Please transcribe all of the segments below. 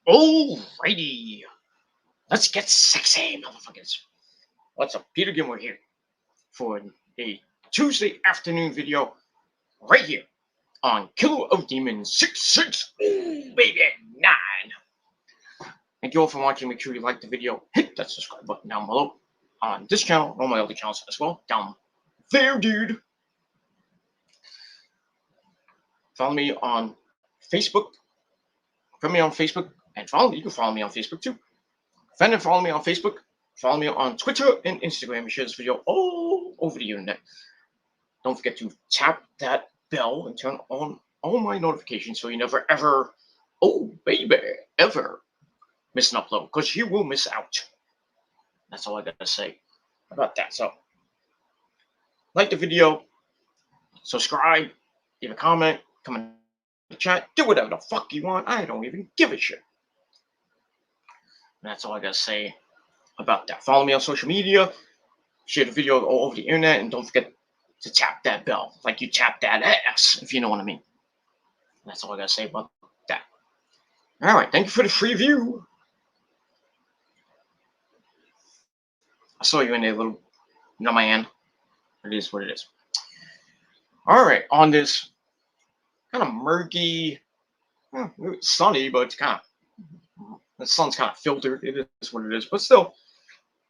Alrighty, let's get sexy, motherfuckers. What's up, Peter Gilmore here for a Tuesday afternoon video right here on Killer of Demons 66, baby 9. Thank you all for watching. Make sure you like the video, hit that subscribe button down below on this channel, all my other channels as well, down there, dude. Follow me on Facebook. Follow me on Facebook, and you can follow me on Facebook too. If you didn't follow me on Facebook, follow me on Twitter and Instagram and share this video all over the internet. Don't forget to tap that bell and turn on all my notifications so you never ever, ever miss an upload, because you will miss out. That's all I gotta say about that. So, like the video, subscribe, leave a comment, come in the chat, do whatever the fuck you want. I don't even give a shit. And that's all I gotta say about that. Follow me on social media, share the video all over the internet, and don't forget to tap that bell like you tap that ass, if you know what I mean. And that's all I gotta say about that. All right, thank you for the free view. I saw you in there, little man. It is what it is. All right, on this kind of murky, it's sunny, but it's kind of, the sun's kind of filtered. It is what it is, but still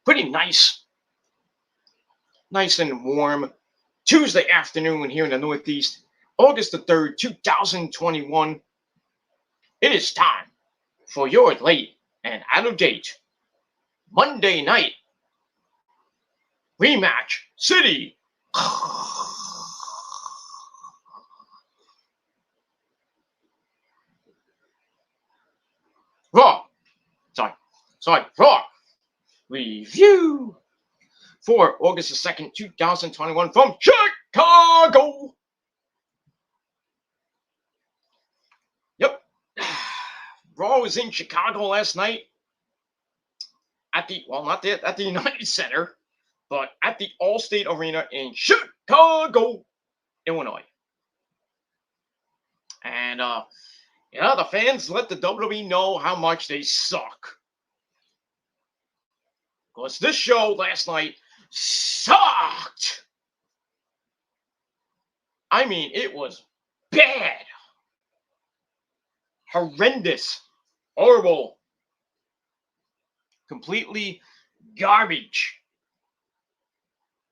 pretty nice and warm Tuesday afternoon here in the Northeast, August the 3rd, 2021. It is time for your late and out of date Monday night rematch city. Raw review for August the 2nd, 2021 from Chicago. Yep. Raw was in Chicago last night at the, not at the United Center, but at the Allstate Arena in Chicago, Illinois. And, the fans let the WWE know how much they suck. Because this show last night sucked. I mean, it was bad. Horrendous. Horrible. Completely garbage.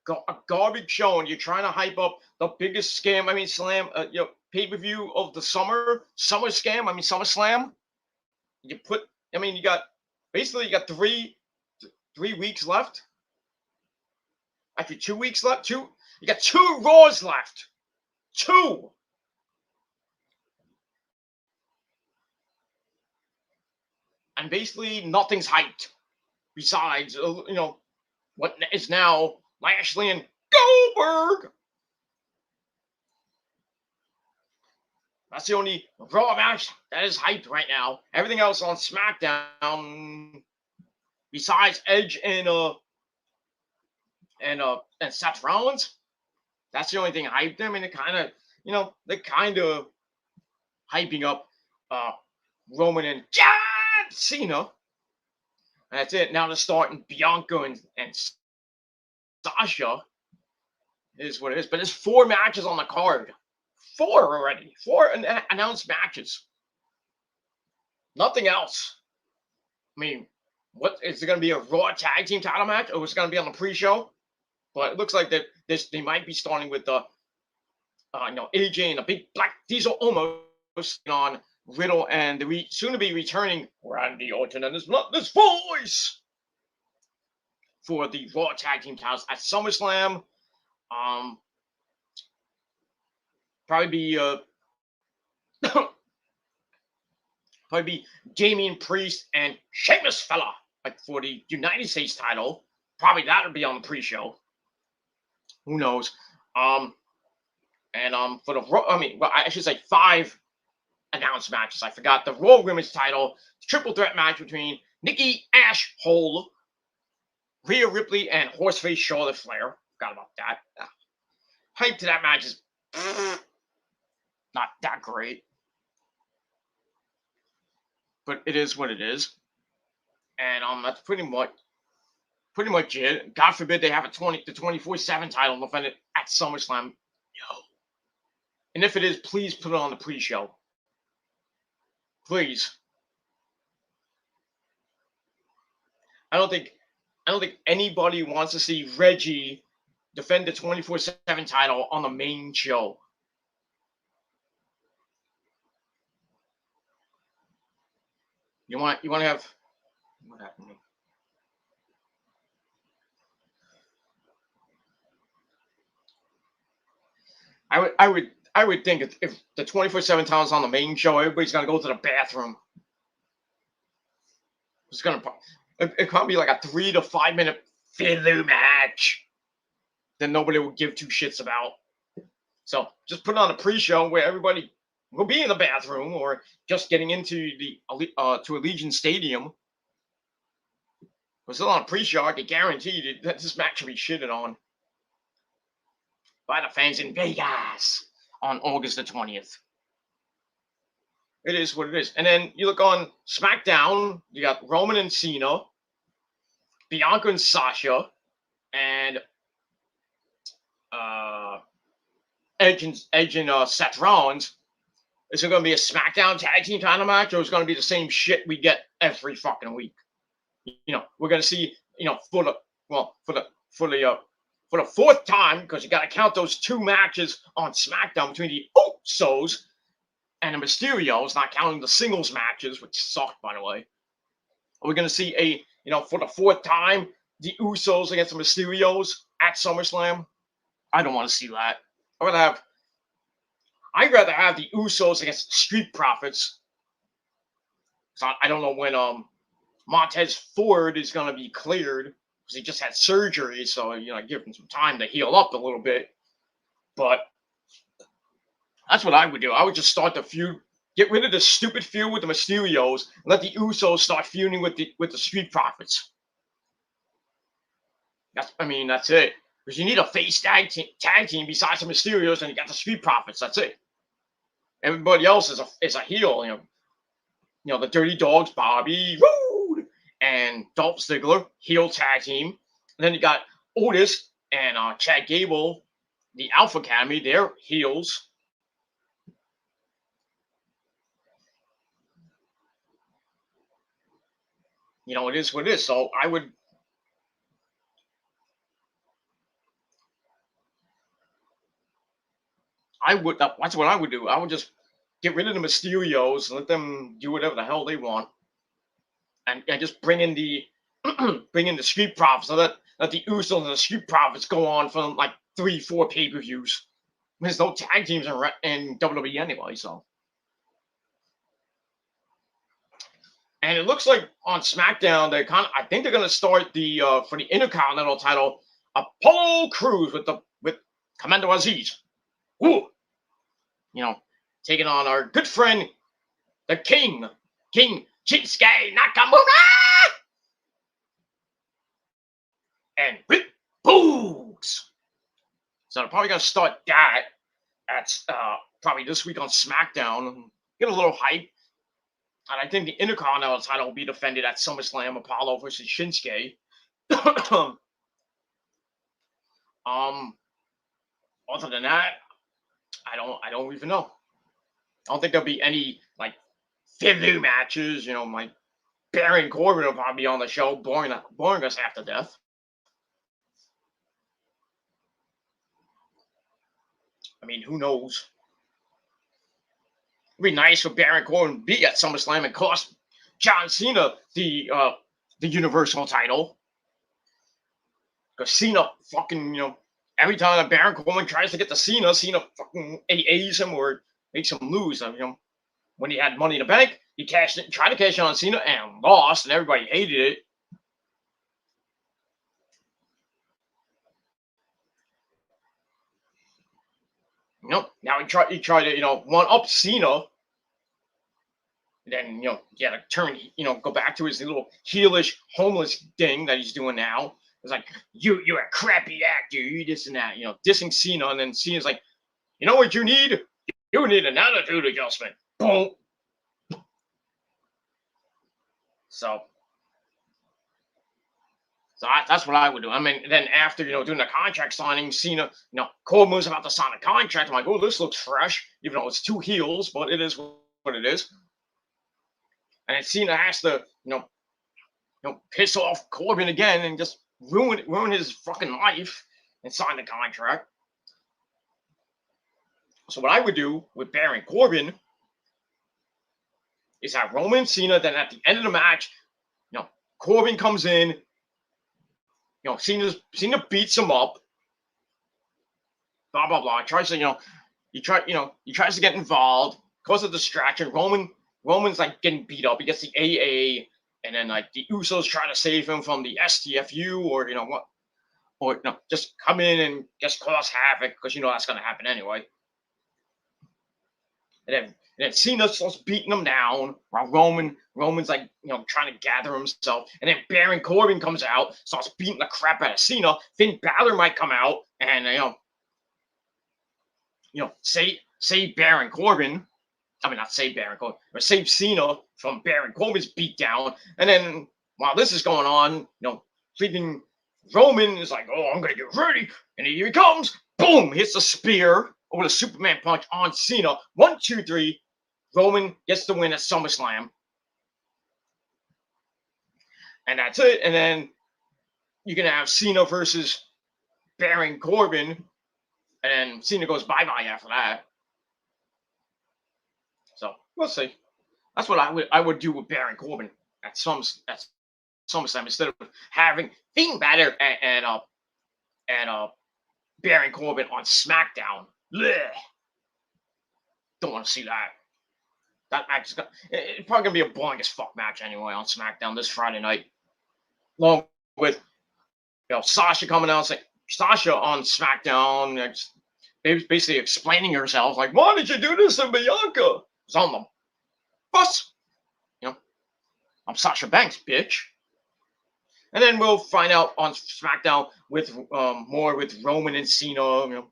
A garbage show, and you're trying to hype up the biggest scam, pay-per-view of the summer scam, SummerSlam. You got 3 weeks left. Actually, 2 weeks left. You got 2 Raws left. 2. And basically nothing's hyped besides, what is now Lashley and Goldberg. That's the only Raw match that is hyped right now. Everything else on SmackDown, besides Edge and Seth Rollins, that's the only thing hyped them. And they're kind of hyping up Roman and John Cena. That's it. Now they're starting Bianca and Sasha. It is what it is. But there's 4 matches on the card. 4 already. 4 announced matches. Nothing else. I mean, what is it going to be, a Raw tag team title match, or is it going to be on the pre-show? But it looks like that they might be starting with the AJ and the big black Diesel almost on Riddle and the soon to be returning Randy Orton and his bloodless voice for the Raw tag team titles at SummerSlam. Probably be Damian Priest and Sheamus Fella, like, for the United States title. Probably that'll be on the pre-show. Who knows? For the Raw, I should say 5 announced matches. I forgot the Raw Women's title, triple threat match between Nikki Ash Hole, Rhea Ripley, and Horseface Charlotte Flair. Forgot about that. Hype to that match is not that great. but it is what it is. And that's pretty much it. God forbid they have the 24/7 title defended at SummerSlam. Yo. And if it is, please put it on the pre-show. Please. I don't think anybody wants to see Reggie defend the 24/7 title on the main show. You want to have what happened? I would think if the 24/7 title is on the main show, everybody's gonna go to the bathroom. It's gonna it can't be like a 3 to 5 minute fiddler match that nobody will give two shits about. So just put on a pre-show where everybody will be in the bathroom or just getting into the to Allegiant Stadium. But still on a pre-show, I can guarantee that this match will be shitted on by the fans in Vegas on August the 20th. It is what it is. And then you look on SmackDown, you got Roman and Cena, Bianca and Sasha, and Edge and Seth Rollins. Is it going to be a SmackDown tag team title match, or is it going to be the same shit we get every fucking week? You know, we're going to see, you know, for the fourth time, because you got to count those two matches on SmackDown between the Usos and the Mysterios, not counting the singles matches, which sucked, by the way. Are we going to see for the fourth time, the Usos against the Mysterios at SummerSlam? I don't want to see that. I'd rather have the Usos against the Street Profits. So I don't know when Montez Ford is going to be cleared because he just had surgery, so give him some time to heal up a little bit. But that's what I would do. I would just start the feud, get rid of the stupid feud with the Mysterios, and let the Usos start feuding with the Street Profits. That's it. Because you need a face tag team besides the Mysterios, and you got the Street Profits. That's it. Everybody else is a heel. The Dirty Dogs, Bobby Roode and Dolph Ziggler, heel tag team. And then you got Otis and Chad Gable, the Alpha Academy. They're heels. It is what it is. So that's what I would do. I would just get rid of the Mysterios and let them do whatever the hell they want, and just bring in the Street Profits. So let the Usos and the Street Profits go on for like 3-4 pay-per-views. There's no tag teams in WWE anyway, so. And it looks like on SmackDown I think they're gonna start for the Intercontinental title, Apollo Crews with Commander Aziz. Ooh. Taking on our good friend, the King Shinsuke Nakamura, and Rick Boogs. So they're probably gonna start that at probably this week on SmackDown. Get a little hype, and I think the Intercontinental title will be defended at SummerSlam. Apollo versus Shinsuke. Other than that, I don't even know. I don't think there'll be any like fiddler matches. Like Baron Corbin will probably be on the show, boring us half to death. Who knows? It'd be nice for Baron Corbin to be at SummerSlam and cost John Cena the Universal title. Because Cena fucking, every time that Baron Corbin tries to get to Cena fucking AAs him or makes him lose. When he had Money in the Bank, he tried to cash in on Cena and lost, and everybody hated it. Now he tried to one up Cena. Then he had to turn, go back to his little heelish homeless thing that he's doing now. It's like you're a crappy actor, you this and that, dissing Cena, and then Cena's like, you know what you need? You need an attitude adjustment. Boom. So, that's what I would do. I mean, then after doing the contract signing, Cena, Corbin's about to sign a contract. I'm like, oh, this looks fresh, even though it's two heels, but it is what it is. And then Cena has to, piss off Corbin again and just ruin his fucking life and sign the contract. So what I would do with Baron Corbin is have Roman Cena. Then at the end of the match, Corbin comes in. Cena beats him up. Blah blah blah. Tries to he tries to get involved, cause a distraction. Roman's like getting beat up. He gets the AA, and then like the Usos try to save him from the STFU or what, or just come in and just cause havoc because that's gonna happen anyway. And then Cena starts beating him down while Roman's like trying to gather himself. And then Baron Corbin comes out, starts beating the crap out of Cena. Finn Balor might come out and save Baron Corbin. I mean, not save Baron Corbin, but save Cena from Baron Corbin's beatdown. And then while this is going on, freaking Roman is like, oh, I'm gonna get ready, and here he comes. Boom! Hits the spear with a Superman punch on Cena. 1, 2, 3. Roman gets the win at SummerSlam. And that's it. And then you're going to have Cena versus Baron Corbin. And then Cena goes bye-bye after that. So we'll see. That's what I would do with Baron Corbin at SummerSlam instead of having Finn Balor and Baron Corbin on SmackDown. Blech. Don't want to see that. That match is it's probably gonna be a boring as fuck match anyway on SmackDown this Friday night. Along with Sasha coming out, saying Sasha on SmackDown, basically explaining herself, like, why did you do this to Bianca? It's on the bus. I'm Sasha Banks, bitch. And then we'll find out on SmackDown with more with Roman and Cena.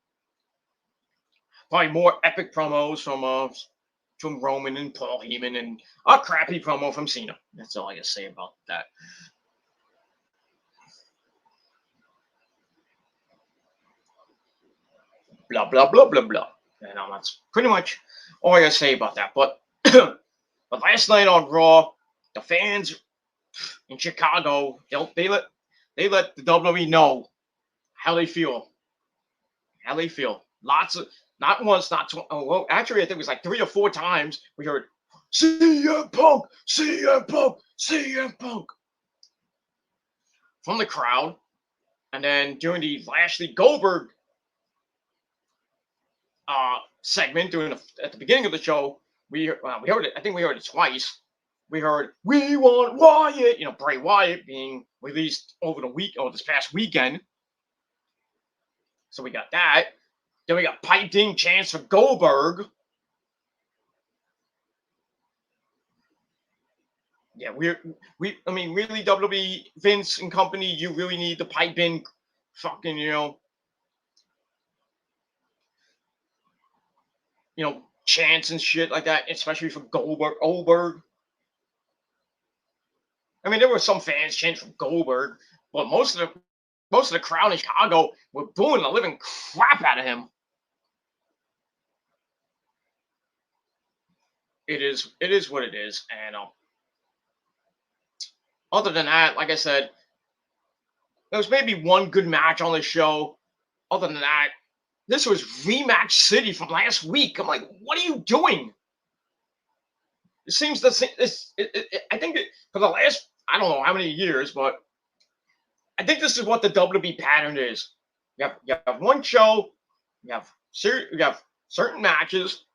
Probably more epic promos from Roman and Paul Heyman, and a crappy promo from Cena. That's all I can say about that. Blah blah blah blah blah. And that's pretty much all I gotta say about that. But but last night on Raw, the fans in Chicago, they let the WWE know how they feel. How they feel. Lots of, not once, not twice. Oh, well, actually, I think it was like 3 or 4 times we heard CM Punk, CM Punk, CM Punk from the crowd. And then during the Lashley Goldberg segment, at the beginning of the show, we heard it. I think we heard it twice. We heard, "We want Wyatt," Bray Wyatt being released over this past weekend. So we got that. Then we got piped in chants for Goldberg. Yeah, I mean, really, WWE, Vince and company, you really need to pipe in fucking, chants and shit like that, especially for Goldberg. I mean, there were some fans chanting for Goldberg, but most of the crowd in Chicago were booing the living crap out of him. It is what it is, and other than that, like I said, there was maybe one good match on the show. Other than that, this was rematch city from last week. I'm like, what are you doing? It seems the same. I think for the last, I don't know how many years, but I think this is what the WWE pattern is. You have one show, you have certain matches,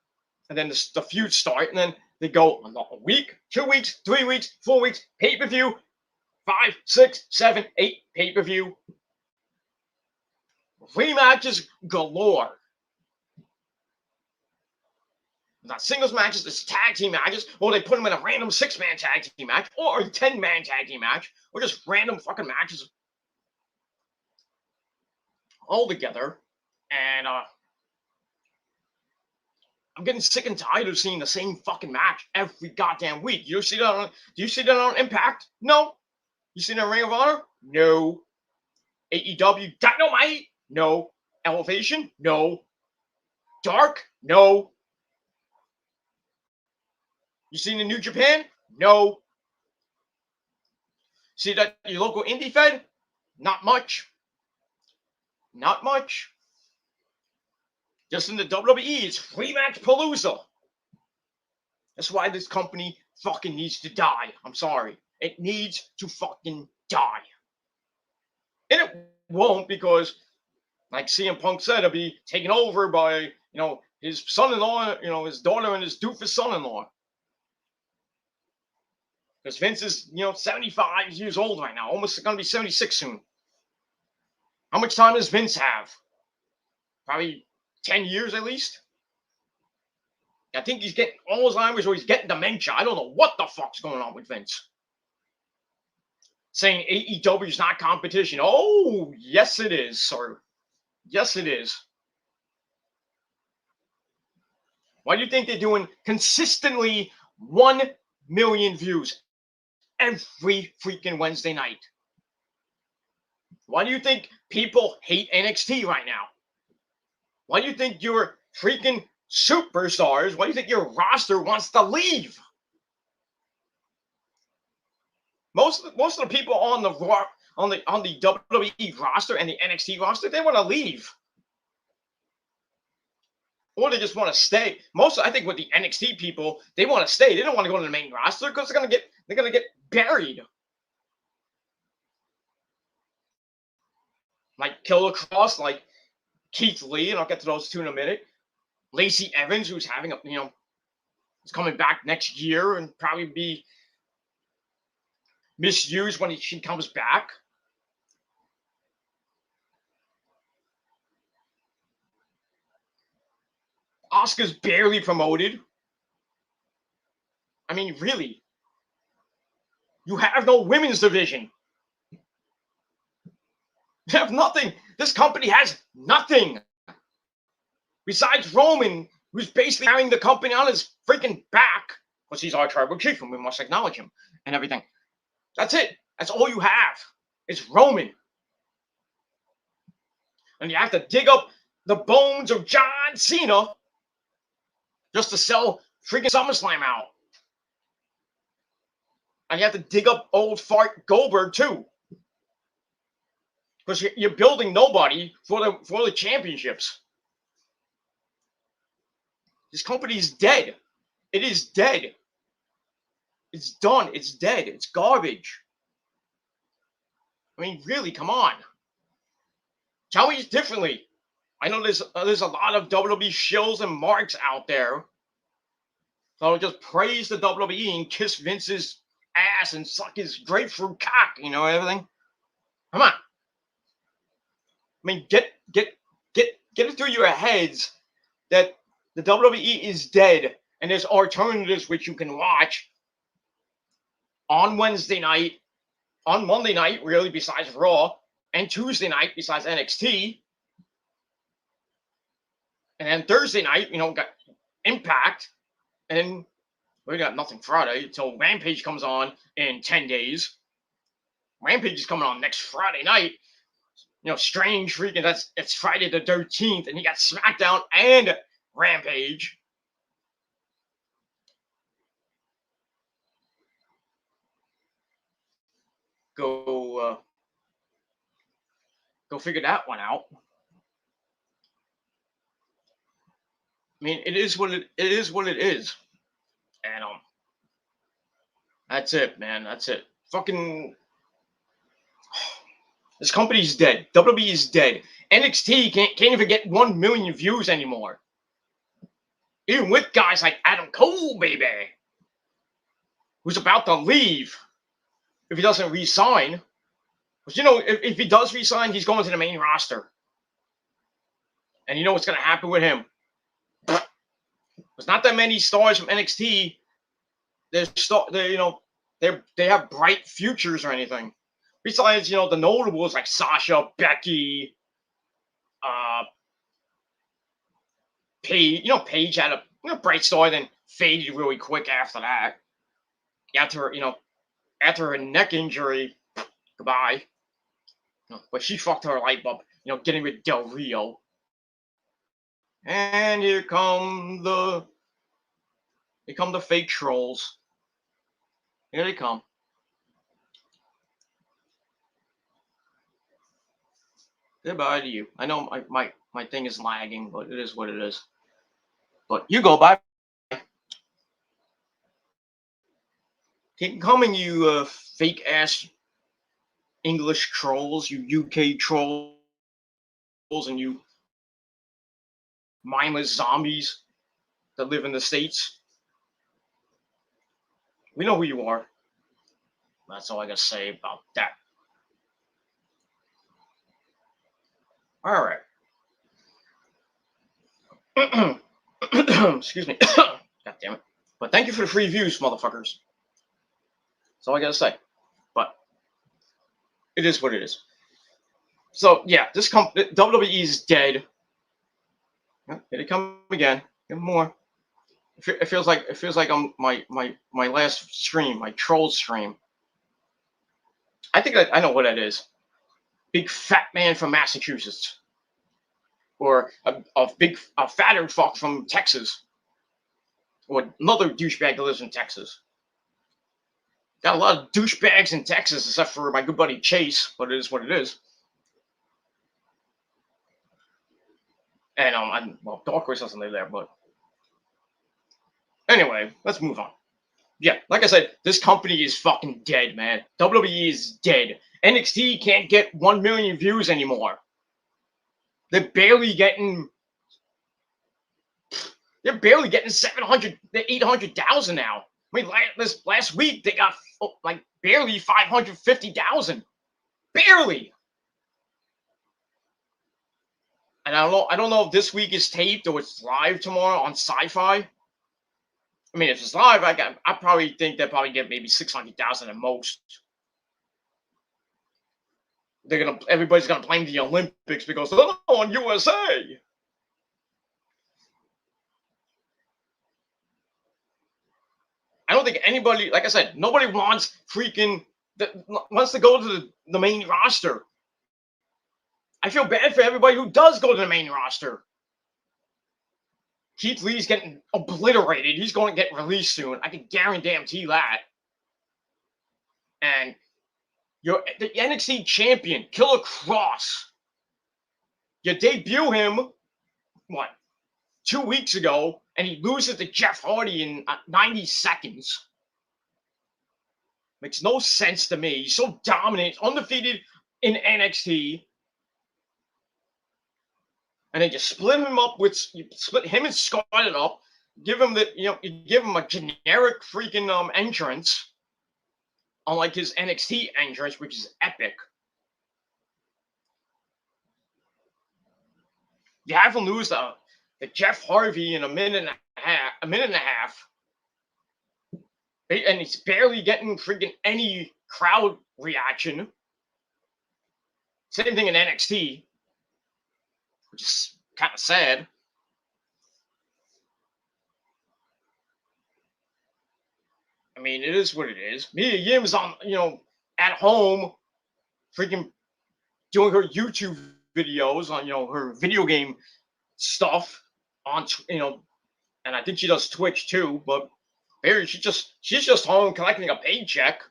and then the feuds start, and then they go a week, 2 weeks, 3 weeks, 4 weeks, pay-per-view, 5, 6, 7, 8 pay-per-view. Rematches galore. Not singles matches, it's tag team matches, or they put them in a random 6-man tag team match, or a 10-man tag team match, or just random fucking matches all together. And I'm getting sick and tired of seeing the same fucking match every goddamn week. You see that on? Do you see that on Impact? No. You see that on Ring of Honor? No. AEW Dynamite? No. Elevation? No. Dark? No. You seen the New Japan? No. See that your local indie fed? Not much. Not much. Just in the WWE, it's rematch palooza. That's why this company fucking needs to die. I'm sorry. It needs to fucking die. And it won't, because, like CM Punk said, it'll be taken over by, his son-in-law, his daughter and his doofus son-in-law. Because Vince is, 75 years old right now. Almost going to be 76 soon. How much time does Vince have? Probably 10 years at least. I think he's getting Alzheimer's or he's getting dementia. I don't know what the fuck's going on with Vince. Saying AEW is not competition. Oh, yes it is, sir. Yes it is. Why do you think they're doing consistently 1 million views every freaking Wednesday night? Why do you think people hate NXT right now? Why do you think your freaking superstars, why do you think your roster wants to leave? Most of the people on the WWE roster and the NXT roster, they want to leave. Or they just want to stay. I think with the NXT people, they want to stay. They don't want to go to the main roster because they're gonna get buried. Like Killer Cross, like Keith Lee, and I'll get to those two in a minute. Lacey Evans, who's having is coming back next year and probably be misused when she comes back. Asuka's barely promoted. I mean, really. You have no women's division. You have nothing. This company has nothing. Besides Roman, who's basically carrying the company on his freaking back, because he's our tribal chief and we must acknowledge him and everything. That's it. That's all you have. It's Roman. And you have to dig up the bones of John Cena just to sell freaking SummerSlam out. And you have to dig up old fart Goldberg too. Because you're building nobody for the championships. This company is dead. It is dead. It's done. It's dead. It's garbage. I mean, really, come on. Tell me differently. I know there's a lot of WWE shills and marks out there. So I'll just praise the WWE and kiss Vince's ass and suck his grapefruit cock, everything. Come on. I mean, get it through your heads that the WWE is dead and there's alternatives which you can watch on Wednesday night, on Monday night, really, besides Raw, and Tuesday night, besides NXT. And then Thursday night, got Impact. And then we got nothing Friday until Rampage comes on in 10 days. Rampage is coming on next Friday night. Strange freaking, it's Friday the 13th, and you got SmackDown and Rampage. Go figure that one out. I mean, it is what it is. And that's it, man. That's it. Fucking this company's dead. WWE is dead. NXT can't even get 1 million views anymore. Even with guys like Adam Cole, baby, who's about to leave if he doesn't re-sign. Because, if he does re-sign, he's going to the main roster. And you know what's going to happen with him? There's not that many stars from NXT. They have bright futures or anything. Besides, the notables like Sasha, Becky, Paige. Paige had bright star, then faded really quick after that. After her neck injury, goodbye. But she fucked her life up, getting with Del Rio. And here come the fake trolls. Here they come. Goodbye to you. I know my thing is lagging, but it is what it is. But you go bye. Keep coming, you fake ass English trolls, you UK trolls, and you mindless zombies that live in the States. We know who you are. That's all I gotta say about that. All right. Excuse me. God damn it. But thank you for the free views, motherfuckers. That's all I gotta say. But it is what it is. So yeah, this WWE is dead. Here they come again. Give more. It feels like I'm my last stream, my troll stream. I think I know what that is. Big fat man from Massachusetts, or a fatter fuck from Texas, or another douchebag that lives in Texas. Got a lot of douchebags in Texas, except for my good buddy Chase, but it is what it is. And Dark Horse doesn't live there, but anyway, let's move on. Yeah, like I said, this company is fucking dead, man. WWE is dead. NXT can't get 1 million views anymore. They're barely getting 700, 800,000 now. I mean, last week they got like barely 550,000. Barely. And I don't know if this week is taped or it's live tomorrow on Sci-Fi. I mean, if it's live, I probably think they'll probably get maybe 600,000 at most. Everybody's gonna blame the Olympics because they're not on USA. I don't think anybody, like I said, nobody wants wants to go to the main roster. I feel bad for everybody who does go to the main roster. Keith Lee's getting obliterated. He's going to get released soon. I can guarantee that. And the NXT champion, Killer Cross. You debut him, 2 weeks ago, and he loses to Jeff Hardy in 90 seconds. Makes no sense to me. He's so dominant, undefeated in NXT. And then you split him and Scarlett up, give him a generic freaking entrance, unlike his NXT entrance, which is epic. You have him lose to Jeff Hardy in a minute and a half, and he's barely getting freaking any crowd reaction. Same thing in NXT, which is kind of sad. I mean, it is what it is. Mia Yim's on, at home, freaking doing her YouTube videos on, her video game stuff on, and I think she does Twitch too. But Barry, she's just home collecting a paycheck,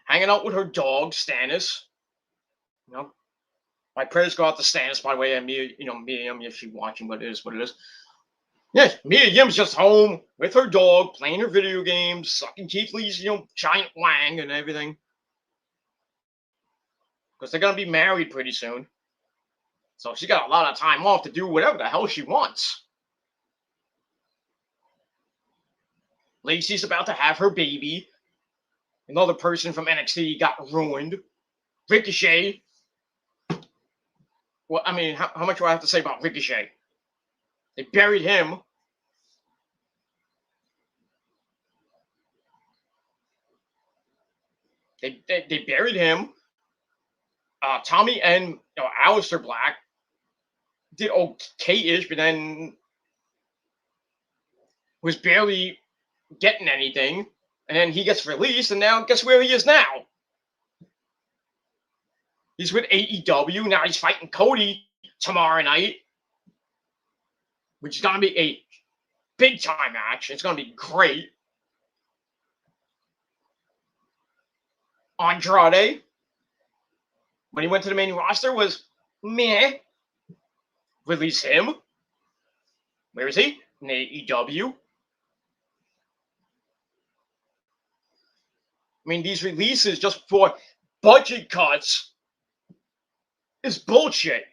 hanging out with her dog Stannis. My prayers go out to Stannis, by the way, and Mia, Mia, if she's watching, but it is what it is. Yes, Mia Yim's just home with her dog, playing her video games, sucking Keith Lee's, giant wang and everything. Because they're going to be married pretty soon. So she got a lot of time off to do whatever the hell she wants. Lacey's about to have her baby. Another person from NXT got ruined. Ricochet. Well, I mean, how much do I have to say about Ricochet? They buried him. They buried him. Tommy and Aleister Black did okay-ish, but then was barely getting anything, and then he gets released, and now guess where he is now? He's with AEW. Now he's fighting Cody tomorrow night, which is going to be a big time match. It's going to be great. Andrade, when he went to the main roster, was meh. Release him. Where is he? In AEW. I mean, these releases just for budget cuts is bullshit.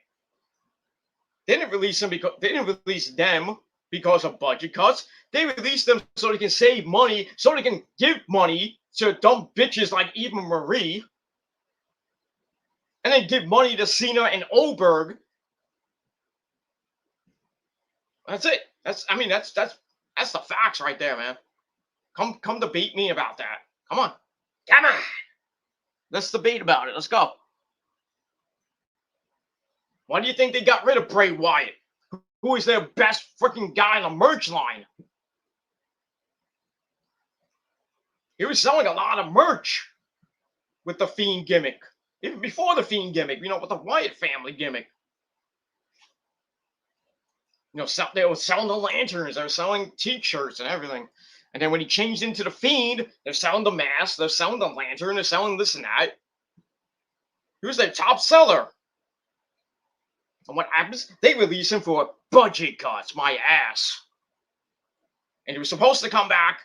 They didn't release them because of budget cuts. They released them so they can save money, so they can give money to dumb bitches like Eva Marie, and then give money to Cena and Oberg. That's it. That's the facts right there, man. Come debate me about that. Come on. Let's debate about it. Let's go. Why do you think they got rid of Bray Wyatt, who is their best freaking guy in the merch line? He was selling a lot of merch with the Fiend gimmick. Even before the Fiend gimmick, with the Wyatt family gimmick. They were selling the lanterns, they were selling t-shirts and everything. And then when he changed into the Fiend, they're selling the mask, they're selling the lantern, they're selling this and that. He was their top seller. And what happens? They release him for budget cuts, my ass. And he was supposed to come back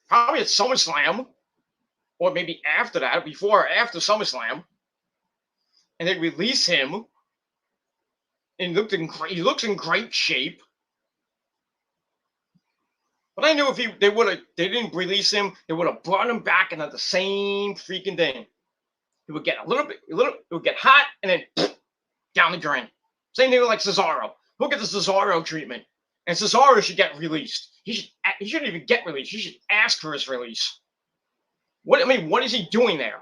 probably at SummerSlam, or maybe after that, before or after SummerSlam. And they release him. And he looks in great shape. But I knew if they didn't release him, they would have brought him back and had the same freaking thing. He would get it would get hot and then down the drain. Same thing with like Cesaro. He'll get the Cesaro treatment. And Cesaro should get released. He shouldn't even get released. He should ask for his release. What is he doing there?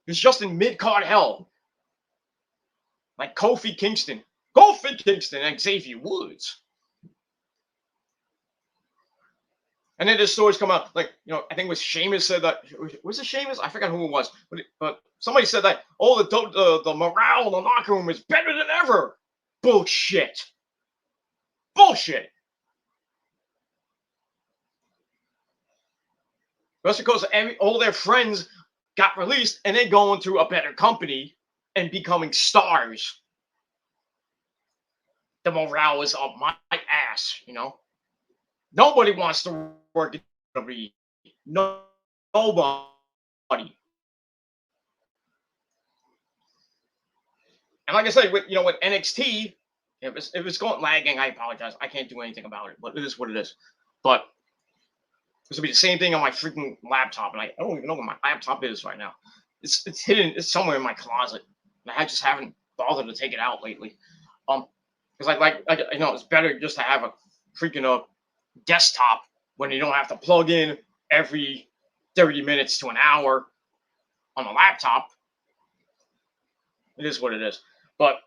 He's just in mid-card hell. Like Kofi Kingston and Xavier Woods. And then the stories come out, like, I think it was Sheamus said that. Was it Sheamus? I forgot who it was. But somebody said that, the morale in the locker room is better than ever. Bullshit. That's because all their friends got released and then going to a better company and becoming stars. The morale is up my ass, Nobody wants to work at WWE. Nobody. And like I said, with NXT, if it's going lagging, I apologize. I can't do anything about it, but it is what it is. But this will be the same thing on my freaking laptop, and I don't even know where my laptop is right now. It's hidden. It's somewhere in my closet. And I just haven't bothered to take it out lately. Because it's better just to have a freaking desktop when you don't have to plug in every 30 minutes to an hour on a laptop. It is what it is. But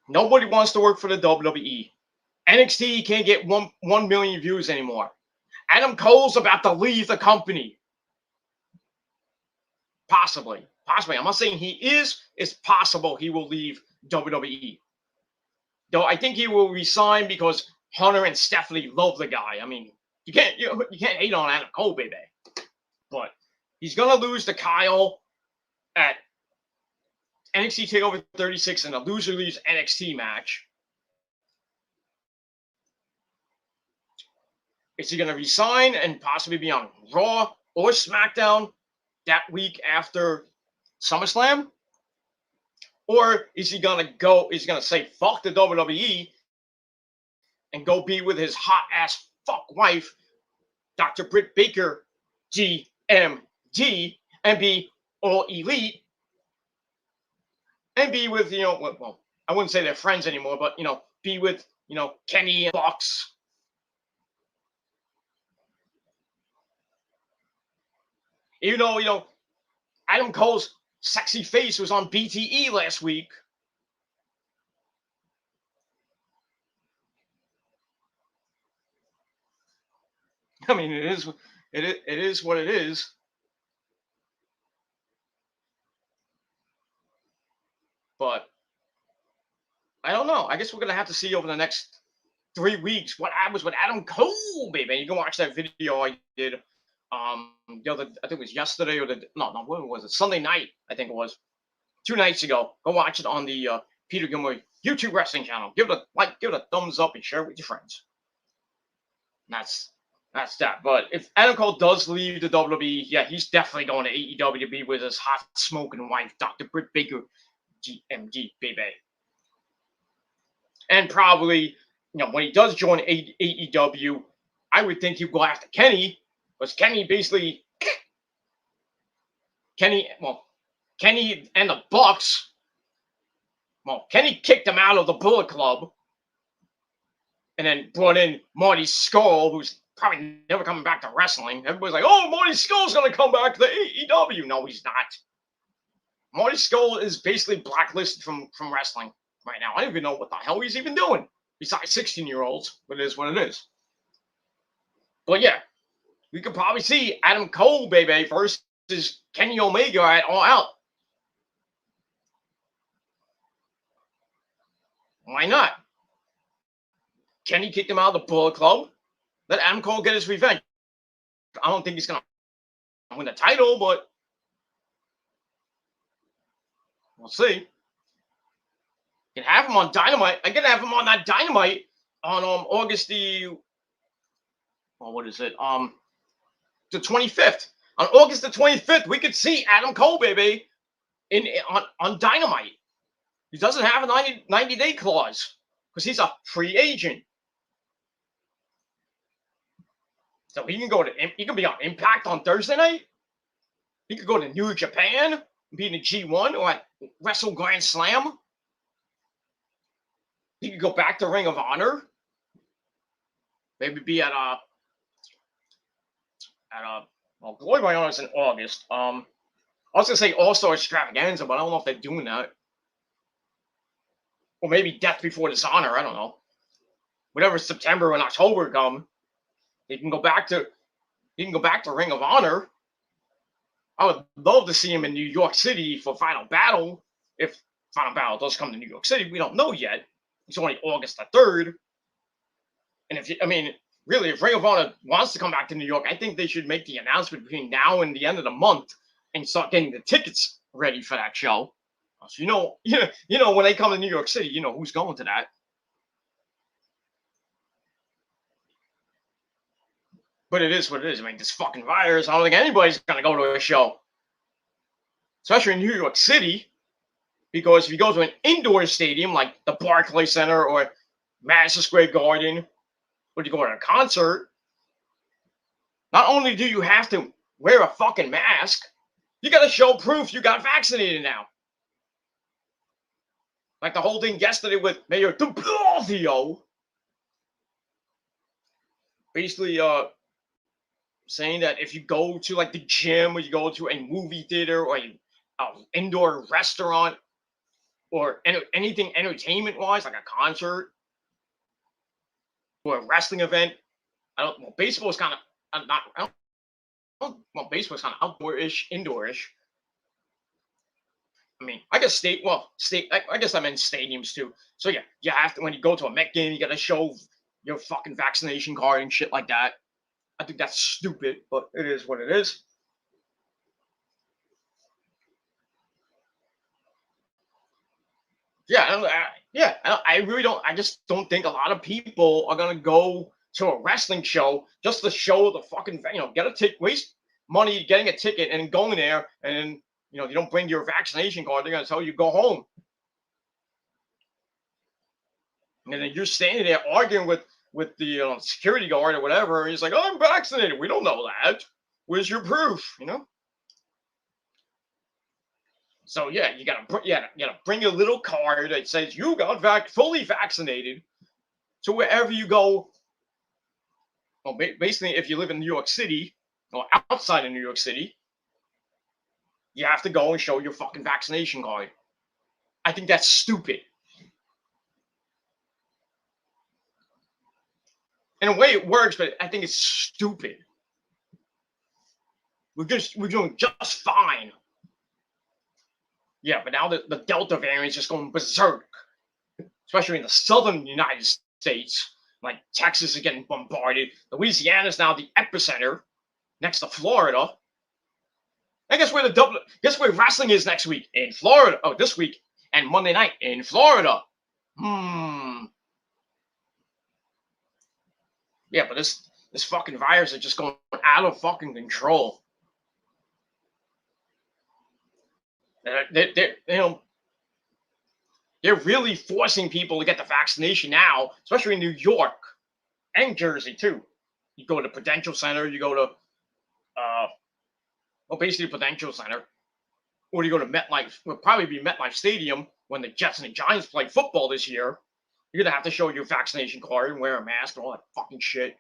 nobody wants to work for the WWE. NXT can't get 1 million views anymore. Adam Cole's about to leave the company. Possibly. I'm not saying he is. It's possible he will leave WWE. Though I think he will resign because Hunter and Stephanie love the guy. I mean, you can't hate on Adam Cole, baby. But he's gonna lose to Kyle at NXT TakeOver 36 in a loser leaves NXT match. Is he gonna resign and possibly be on Raw or SmackDown that week after SummerSlam? Or is he gonna say fuck the WWE and go be with his hot ass fuck wife, Dr. Britt Baker, GMD, and be all elite and be with, well, I wouldn't say they're friends anymore, but be with, Kenny and Bucks. Even though, Adam Cole's sexy face was on BTE last week. I mean, it is what it is. But I don't know. I guess we're gonna have to see over the next 3 weeks what happens with Adam Cole, baby. You can watch that video I did the other, I think it was yesterday or no, when was it? Sunday night, I think it was 2 nights ago. Go watch it on the Peter Gilmore YouTube wrestling channel. Give it a like, give it a thumbs up, and share it with your friends. And that's that. But if Adam Cole does leave the WWE, yeah, he's definitely going to AEW to be with his hot smoking wife, Dr. Britt Baker, GMD, baby. And probably, when he does join AEW, I would think he'd go after Kenny, because Kenny basically, Kenny and the Bucks, Kenny kicked him out of the Bullet Club, and then brought in Marty Scurll, who's probably never coming back to wrestling. Everybody's like, oh, Marty Scurll's going to come back to the AEW. No, he's not. Marty Scurll is basically blacklisted from wrestling right now. I don't even know what the hell he's even doing besides 16-year-olds, but it is what it is. But yeah, we could probably see Adam Cole, baby, versus Kenny Omega at All Out. Why not? Kenny kicked him out of the Bullet Club. Let Adam Cole get his revenge. I don't think he's going to win the title, but we'll see. You can have him on Dynamite. I can have him on that Dynamite on August the, what is it? The 25th. On August the 25th, we could see Adam Cole, baby, on Dynamite. He doesn't have a 90-day clause because he's a free agent. So he can be on Impact on Thursday night. He could go to New Japan, be in the G1 or at Wrestle Grand Slam. He could go back to Ring of Honor. Maybe be at Glory by Honor is in August. I was gonna say All-Star Extravaganza, but I don't know if they're doing that. Or maybe Death Before Dishonor. I don't know. Whatever September and October come, he can go back to Ring of Honor. I would love to see him in New York City for Final Battle. If Final Battle does come to New York City, we don't know yet. It's only August the 3rd. And really, if Ring of Honor wants to come back to New York, I think they should make the announcement between now and the end of the month and start getting the tickets ready for that show. So when they come to New York City, you know who's going to that. But it is what it is. I mean, this fucking virus, I don't think anybody's going to go to a show. Especially in New York City. Because if you go to an indoor stadium like the Barclays Center or Madison Square Garden, or you go to a concert, not only do you have to wear a fucking mask, you got to show proof you got vaccinated now. Like the whole thing yesterday with Mayor de Blasio. Basically, saying that if you go to like the gym or you go to a movie theater or an indoor restaurant or anything entertainment-wise, like a concert or a wrestling event, baseball is kind of not. Baseball is kind of outdoor-ish, indoor-ish. I mean, I guess I guess I'm in stadiums too. So yeah, you have to, when you go to a Met game, you got to show your fucking vaccination card and shit like that. I think that's stupid, but it is what it is. I really don't. I just don't think a lot of people are gonna go to a wrestling show just to show the fucking, get a ticket, waste money getting a ticket and going there, and you don't bring your vaccination card. They're gonna tell you go home, and then you're standing there arguing with the security guard or whatever. And he's like, "Oh, I'm vaccinated." We don't know that. Where's your proof? So yeah, you gotta bring your little card that says you got fully vaccinated to wherever you go. Well, basically, if you live in New York City or outside of New York City, you have to go and show your fucking vaccination card. I think that's stupid. In a way, it works, but I think it's stupid. We're doing just fine. Yeah, but now the Delta variant is just going berserk, especially in the southern United States. Like Texas is getting bombarded. Louisiana is now the epicenter next to Florida. And guess where wrestling is next week? In Florida. Oh, this week and Monday night in Florida. Yeah, but this fucking virus is just going out of fucking control. They're really forcing people to get the vaccination now, especially in New York and Jersey too. You go to Prudential Center, you go to basically Prudential Center, or you go to MetLife. Will probably be MetLife Stadium when the Jets and the Giants play football this year. You're gonna have to show your vaccination card and wear a mask and all that fucking shit.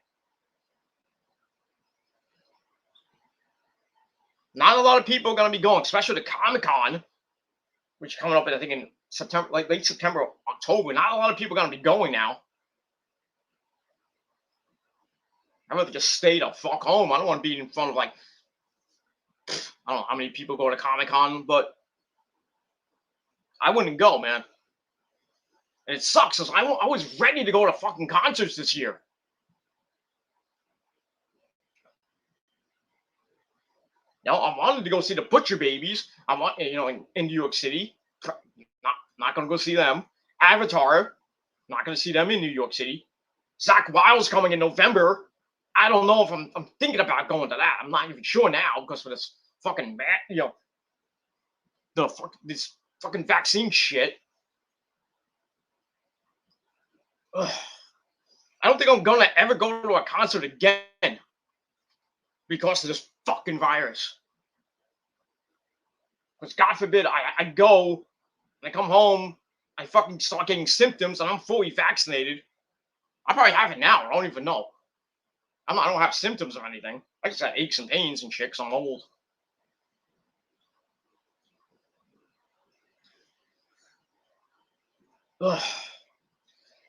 Not a lot of people are gonna be going, especially to Comic-Con, which is coming up, I think, in September, like late September, October. Not a lot of people are gonna be going now. I'd rather just stay the fuck home. I don't want to be in front of like I don't know how many people go to Comic-Con, but I wouldn't go, man. And it sucks because I was ready to go to fucking concerts this year. You know, I wanted to go see the Butcher Babies. I want, in New York City. Not gonna go see them. Avatar, not gonna see them in New York City. Zach Wilde's coming in November. I don't know if I'm thinking about going to that. I'm not even sure now because of this fucking this fucking vaccine shit. Ugh. I don't think I'm gonna ever go to a concert again because of this fucking virus. Because God forbid I go and I come home, I fucking start getting symptoms and I'm fully vaccinated. I probably have it now. I don't even know. I don't have symptoms or anything. I just got aches and pains and shit because I'm old. Ugh.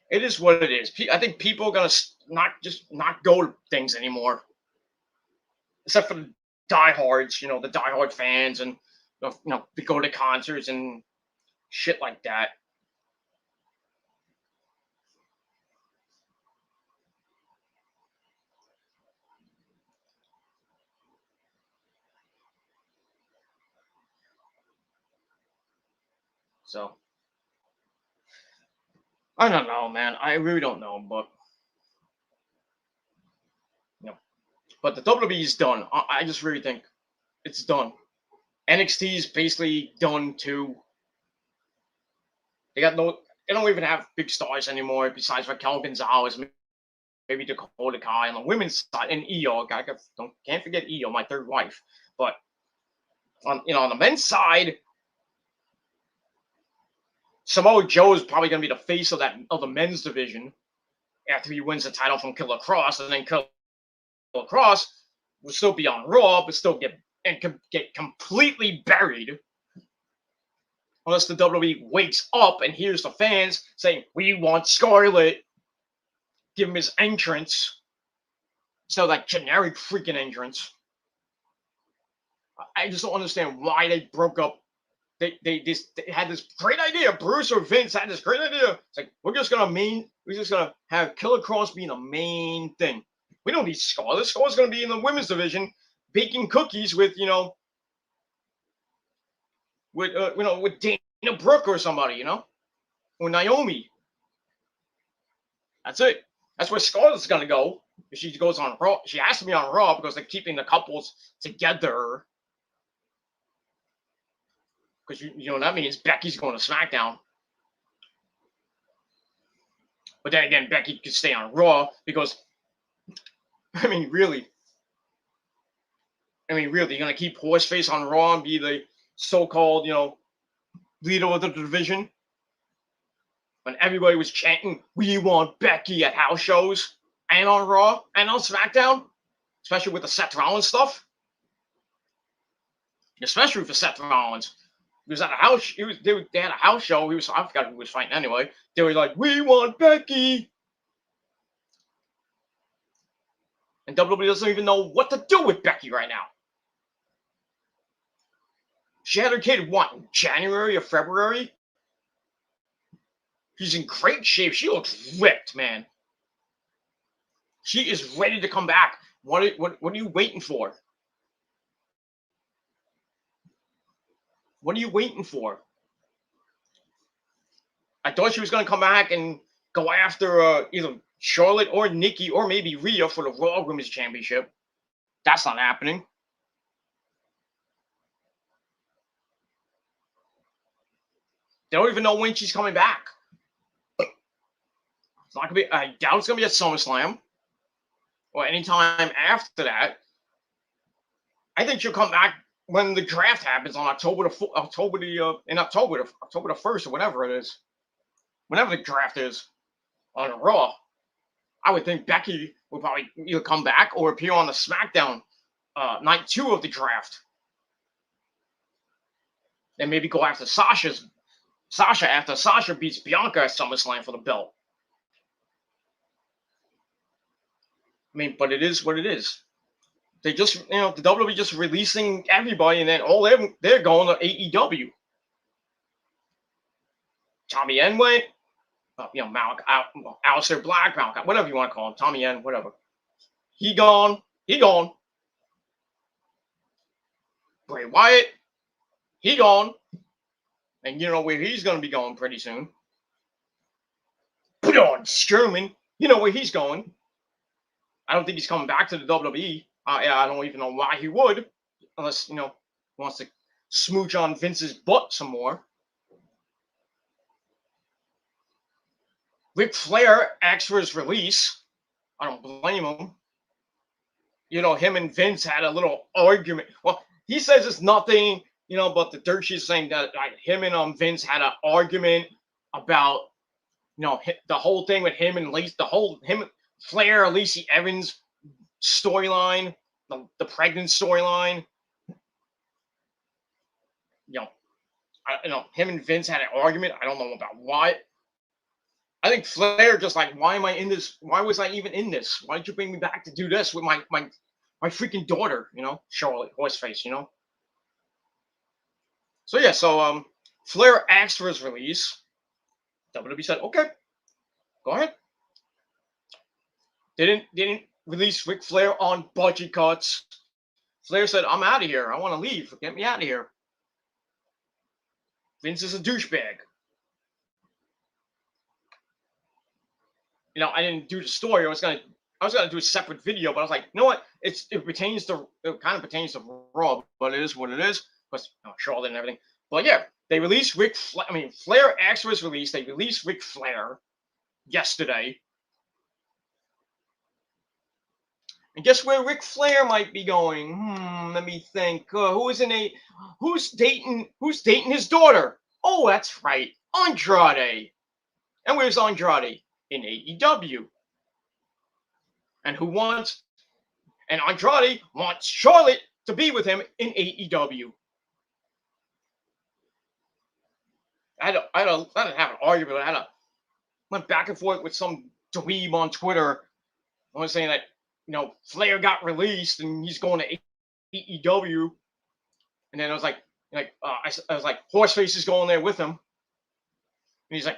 It is what it is. I think people are gonna not go to things anymore, except for the diehards. The diehard fans, and they go to concerts and shit like that. So I don't know, man. I really don't know, but but the WWE is done. I just really think it's done. NXT is basically done too. They don't even have big stars anymore besides Raquel Gonzalez, maybe Dakota Kai on the women's side, and Io. Can't forget Io, my third wife. But on the men's side, Samoa Joe is probably going to be the face of the men's division after he wins the title from Killer Cross, and then Killer Cross will still be on Raw, but still get completely buried unless the WWE wakes up and hears the fans saying, "We want Scarlett." Give him his entrance, so that generic freaking entrance. I just don't understand why they broke up. They had this great idea. Bruce or Vince had this great idea. It's like we're just gonna have Killer Cross being the main thing. We don't need Scarlett. Scarlett's gonna be in the women's division baking cookies with with Dana Brooke or somebody, or Naomi. That's it. That's where Scarlett's gonna go. If she goes on Raw, she has to be on Raw because they're keeping the couples together. Because that means Becky's going to SmackDown. But then again, Becky could stay on Raw because, really, you're gonna keep Horseface on Raw and be the so-called, leader of the division when everybody was chanting, "We want Becky" at house shows and on Raw and on SmackDown, especially with the Seth Rollins stuff. Especially for Seth Rollins. He was at a house. They had a house show. I forgot who was fighting anyway. They were like, "We want Becky." And WWE doesn't even know what to do with Becky right now. She had her kid, what, in January or February? She's in great shape. She looks ripped, man. She is ready to come back. What are you waiting for? What are you waiting for? I thought she was going to come back and go after either Charlotte or Nikki or maybe Rhea for the Raw Women's Championship. That's not happening. They don't even know when she's coming back. It's not gonna be. I doubt it's gonna be at SummerSlam or anytime after that. I think she'll come back when the draft happens on October the October the 1st or whatever it is. Whenever the draft is on Raw, I would think Becky will probably either come back or appear on the SmackDown night 2 of the draft. Then maybe go after Sasha after Sasha beats Bianca at SummerSlam for the belt. I mean, but it is what it is. They just, the WWE just releasing everybody, and then they're going to AEW. Tommy N went, Aleister Black, Malachi, whatever you want to call him, Tommy N, whatever. He gone. Bray Wyatt, he gone. And you know where he's going to be going pretty soon. Braun Strowman, you know where he's going. I don't think he's coming back to the WWE. I don't even know why he would, unless, wants to smooch on Vince's butt some more. Ric Flair asked for his release. I don't blame him. Him and Vince had a little argument. Well, he says it's nothing, but the dirt sheet's saying that him and Vince had an argument about, the whole thing with him and Flair, Lacey Evans storyline, the pregnant storyline. Him and Vince had an argument. I don't know about what. I think Flair just why am I in this? Why was I even in this? Why did you bring me back to do this with my freaking daughter? Charlotte Horseface. So Flair asked for his release. WWE said, okay, go ahead. Didn't release Ric Flair on budget cuts. Flair said, I'm out of here. I want to leave. Get me out of here. Vince is a douchebag. I didn't do the story. I was gonna do a separate video, but I was like, you know what? It kind of pertains to Raw, but it is what it is. Plus, Charlotte and everything. But yeah, they released Flair asked for his release. They released Ric Flair yesterday. And guess where Ric Flair might be going? Let me think. Who's dating his daughter? Oh, that's right, Andrade. And where's Andrade? In AEW. And Andrade wants Charlotte to be with him in AEW. I didn't have an argument. Went back and forth with some dweeb on Twitter. I was saying that, Flair got released and he's going to AEW. And then I was like, I was like, Horseface is going there with him. And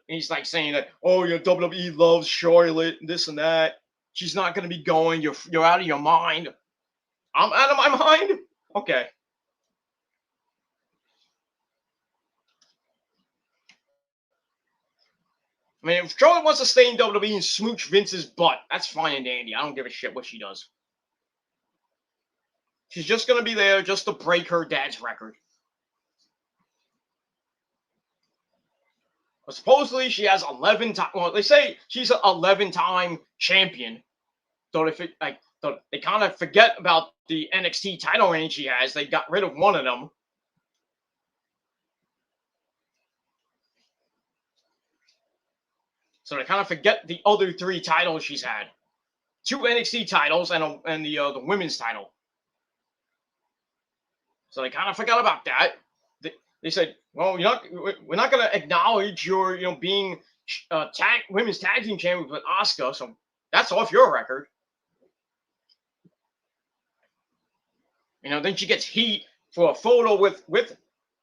he's like saying that, oh, your WWE loves Charlotte, this and that. She's not going to be going. You're out of your mind. I'm out of my mind? Okay. I mean, if Charlotte wants to stay in WWE and smooch Vince's butt, that's fine and dandy. I don't give a shit what she does. She's just going to be there just to break her dad's record. But supposedly she has 11 times. Well, they say she's an 11-time champion. So they kind of forget about the NXT title reign she has. They got rid of one of them. So they kind of forget the other 3 titles she's had. 2 NXT titles and the women's title. So they kind of forgot about that. They said, well, we're not going to acknowledge your, being women's tag team champion with Asuka. So that's off your record. Then she gets heat for a photo with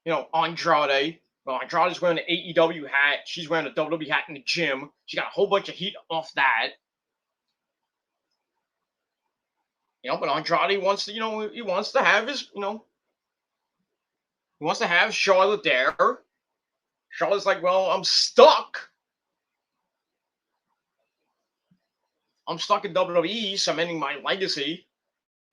Andrade. Well, Andrade's wearing an AEW hat. She's wearing a WWE hat in the gym. She got a whole bunch of heat off that. But Andrade wants to, he wants to have his, he wants to have Charlotte there. Charlotte's like, well, I'm stuck. I'm stuck in WWE, cementing my legacy.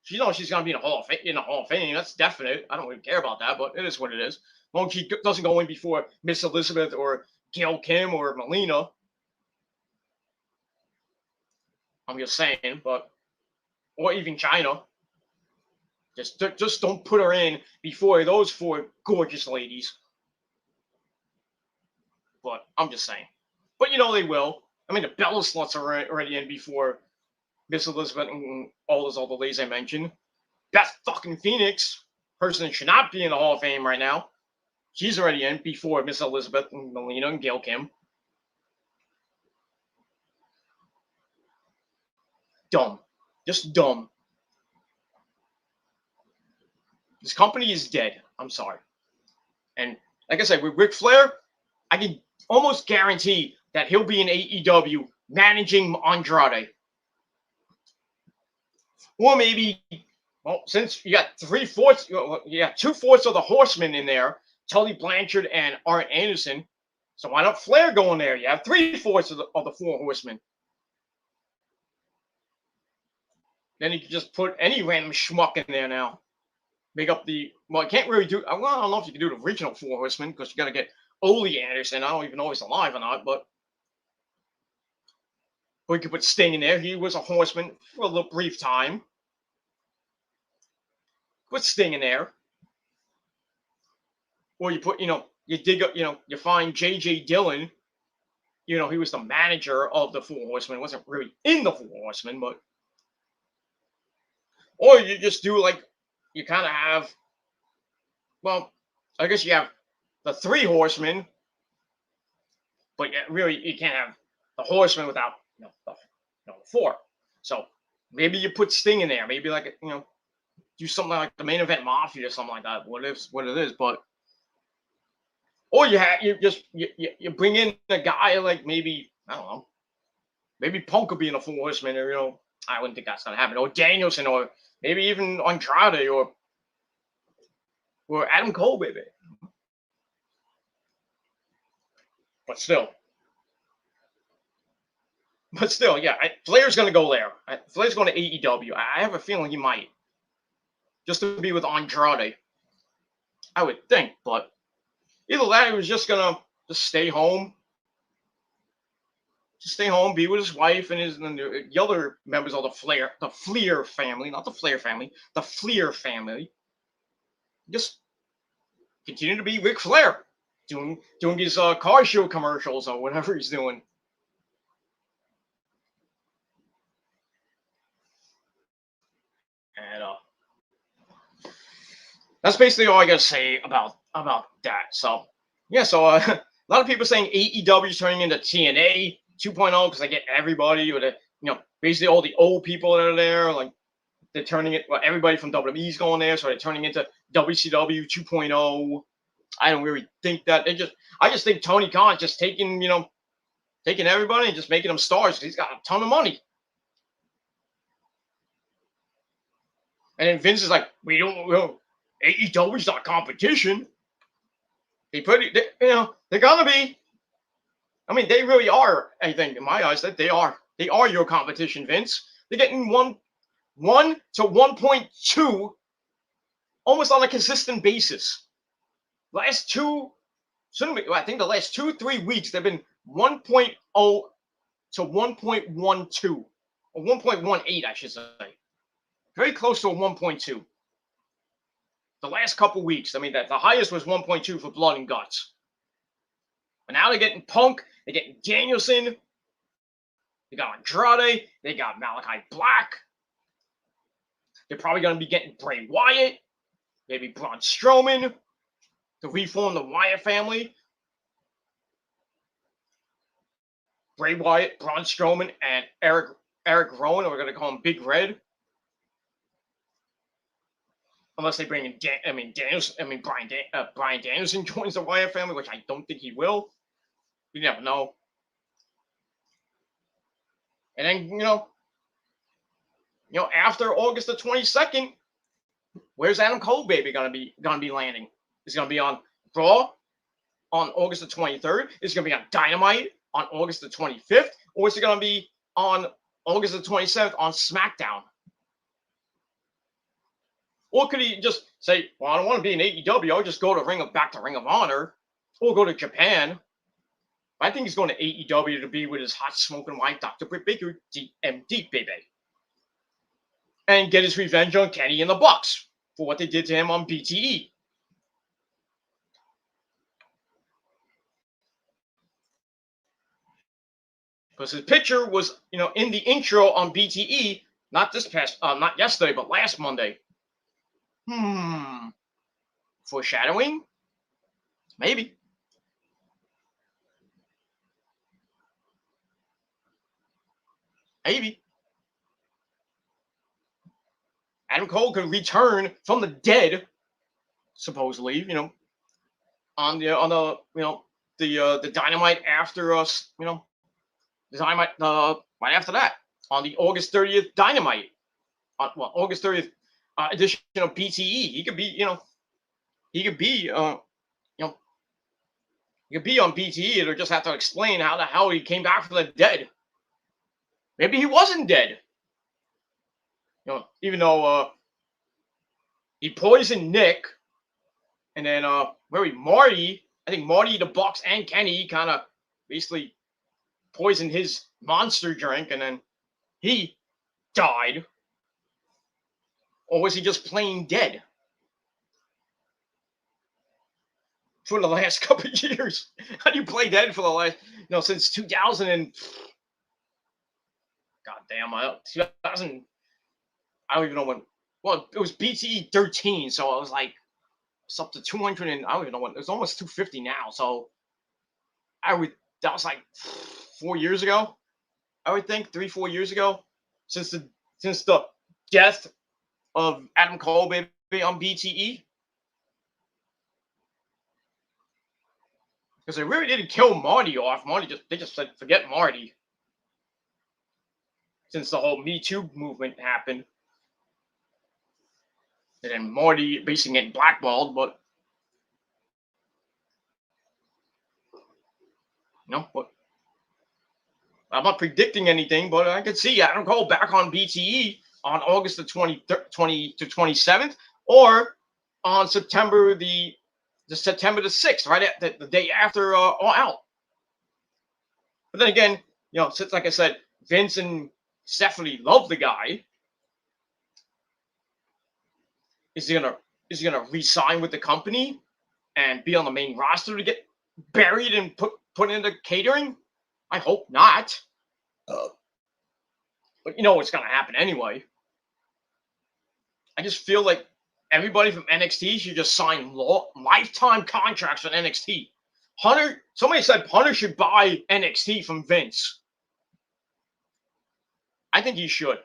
She knows she's gonna be in the Hall of Fame. That's definite. I don't really care about that, but it is what it is. As long as she doesn't go in before Miss Elizabeth or Gail Kim or Melina. I'm just saying, or even China. Just don't put her in before those four gorgeous ladies. But I'm just saying. But they will. I mean, the Bella slots are already in before Miss Elizabeth and all those other ladies I mentioned. Beth fucking Phoenix, person that should not be in the Hall of Fame right now. She's already in before Miss Elizabeth and Melina and Gail Kim. Dumb. Just dumb. This company is dead. I'm sorry. And like I said, with Ric Flair, I can almost guarantee that he'll be in AEW managing Andrade. Or maybe, well, since you got 3/4, you got 2/4 of the Horsemen in there, Tully Blanchard and Arn Anderson. So why not Flair go in there? You have 3/4 of the 4 Horsemen. Then you can just put any random schmuck in there now. Make up I can't really do, well, I don't know if you can do the original 4 Horsemen because you got to get Ole Anderson. I don't even know if he's alive or not, but we could put Sting in there. He was a Horseman for a little brief time. Put Sting in there. Or you put, you dig up, you find J.J. Dillon. He was the manager of the 4 Horsemen. Wasn't really in the 4 Horsemen, but. Or you just do you kind of have, well, I guess you have the 3 Horsemen, but really you can't have the Horsemen without, the 4. So maybe you put Sting in there. Maybe do something like the Main Event Mafia or something like that. What it is, but. Or you bring in a guy like maybe, I don't know, maybe Punk could be in a 4 Horsemen, or I wouldn't think that's gonna happen. Or Danielson, or maybe even Andrade, or Adam Cole, maybe. But still, yeah, Flair's gonna go there. Flair's going to AEW. I have a feeling he might, just to be with Andrade. I would think, but either that, he was just gonna stay home. Just stay home, be with his wife and the other members of the Flair family, not the Flair family, the Flair family. Just continue to be Ric Flair, doing his car show commercials or whatever he's doing. And that's basically all I gotta say about that. So yeah, so a lot of people saying AEW is turning into TNA 2.0 because they get everybody with basically all the old people that are there, they're turning it. Well, everybody from WWE's going there, so they're turning into WCW 2.0. I don't really think that. I just think Tony Khan's just taking everybody and just making them stars because he's got a ton of money. And then Vince is like, AEW's not competition. They're gonna be. I mean, they really are. I think, in my eyes, that they are your competition, Vince. They're getting 1 to 1.2 almost on a consistent basis. I think the last 2-3 weeks they've been 1.0 to 1.12 or 1.18, I should say. Very close to a 1.2. The last couple weeks, I mean, the highest was 1.2 for Blood and Guts. But now they're getting Punk, they're getting Danielson, they got Andrade, they got Malachi Black. They're probably going to be getting Bray Wyatt, maybe Braun Strowman to reform the Wyatt family. Bray Wyatt, Braun Strowman, and Eric Rowan, or we're going to call him Big Red. unless they bring in Brian Danielson joins the Wyatt family, which I don't think he will. You never know. And then after August the 22nd, where's Adam Cole baby gonna be landing? Is it gonna be on Raw on August the 23rd? Is it gonna be on Dynamite on August the 25th? Or is it gonna be on August the 27th on SmackDown? Or could he just say, well, I don't want to be in AEW, I'll just go to back to Ring of Honor, or go to Japan. I think he's going to AEW to be with his hot smoking wife, Dr. Britt Baker, DMD, baby. And get his revenge on Kenny and the Bucks for what they did to him on BTE. Because his picture was, in the intro on BTE, not yesterday, but last Monday. Foreshadowing? Maybe. Maybe. Adam Cole could return from the dead, supposedly, on the Dynamite after us, the Dynamite right after that on the August 30th Dynamite, August 30th edition of BTE. He could be, he could be on BTE. It'll just have to explain how the hell he came back from the dead. Maybe he wasn't dead. Even though he poisoned Nick, and then Marty, I think Marty, the Bucks, and Kenny kind of basically poisoned his monster drink, and then he died. Or was he just plain dead for the last couple of years? How do you play dead for the last, since 2000 and goddamn, 2000? I don't even know when. Well, it was BTE 13, so it was like it's up to 200, and I don't even know when. It's almost 250 now. So that was like 4 years ago. I would think 3-4 years ago, since the death of Adam Cole baby on BTE. Because they really didn't kill Marty off. They just said forget Marty. Since the whole Me Too movement happened. And then Marty basically getting blackballed, but but I'm not predicting anything, but I could see Adam Cole back on BTE on August the 20 to 27th, or on September the 6th, right at the day after All Out. But then again, since like I said, Vince and Stephanie love the guy. Is he gonna re-sign with the company and be on the main roster to get buried and put into catering? I hope not. But what's gonna happen anyway. I just feel like everybody from NXT should just sign lifetime contracts with NXT. Somebody said Hunter should buy NXT from Vince. I think he should.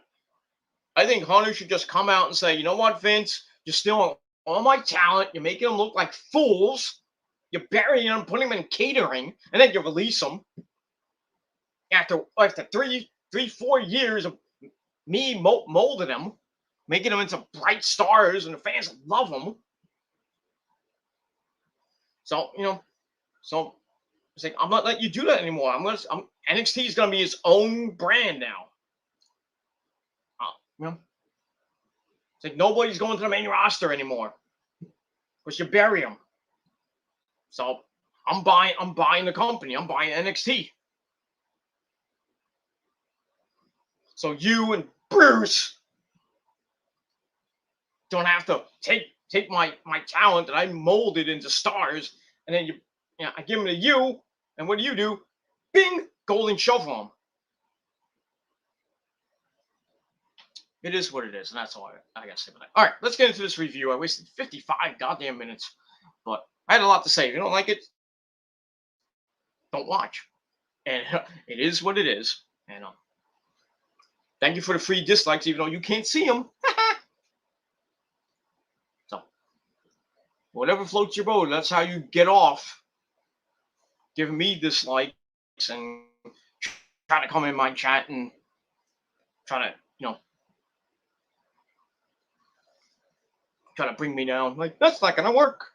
I think Hunter should just come out and say, you know what, Vince? You're stealing all my talent. You're making them look like fools. You're burying them, putting them in catering, and then you release them. After 3-4 years of me molding them, making them into bright stars, and the fans love them. So, it's like, I'm not letting you do that anymore. NXT is going to be its own brand now. It's like nobody's going to the main roster anymore because you bury them. So I'm buying the company. I'm buying NXT. So you and Bruce don't have to take my talent that I molded into stars, and then I give them to you, and what do? Bing, golden shovel them. It is what it is, and that's all I got to say about that. All right, let's get into this review. I wasted 55 goddamn minutes, but I had a lot to say. If you don't like it, don't watch. And it is what it is. And thank you for the free dislikes, even though you can't see them. So whatever floats your boat. That's how you get off giving me dislikes and trying to come in my chat and trying to, try to bring me down. Like, that's not gonna work.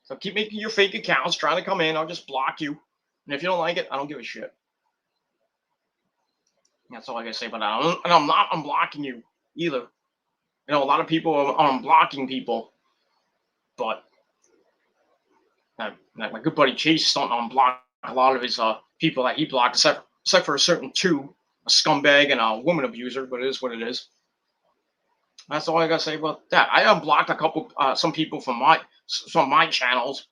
So keep making your fake accounts, trying to come in. I'll just block you. And if you don't like it, I don't give a shit. That's all I gotta say about that. And I'm not unblocking you either. A lot of people are unblocking people, but my good buddy Chase is starting to unblock a lot of his people that he blocked, except for a certain two, a scumbag and a woman abuser. But it is what it is. That's all I gotta say about that. I unblocked a couple, some people from my channels,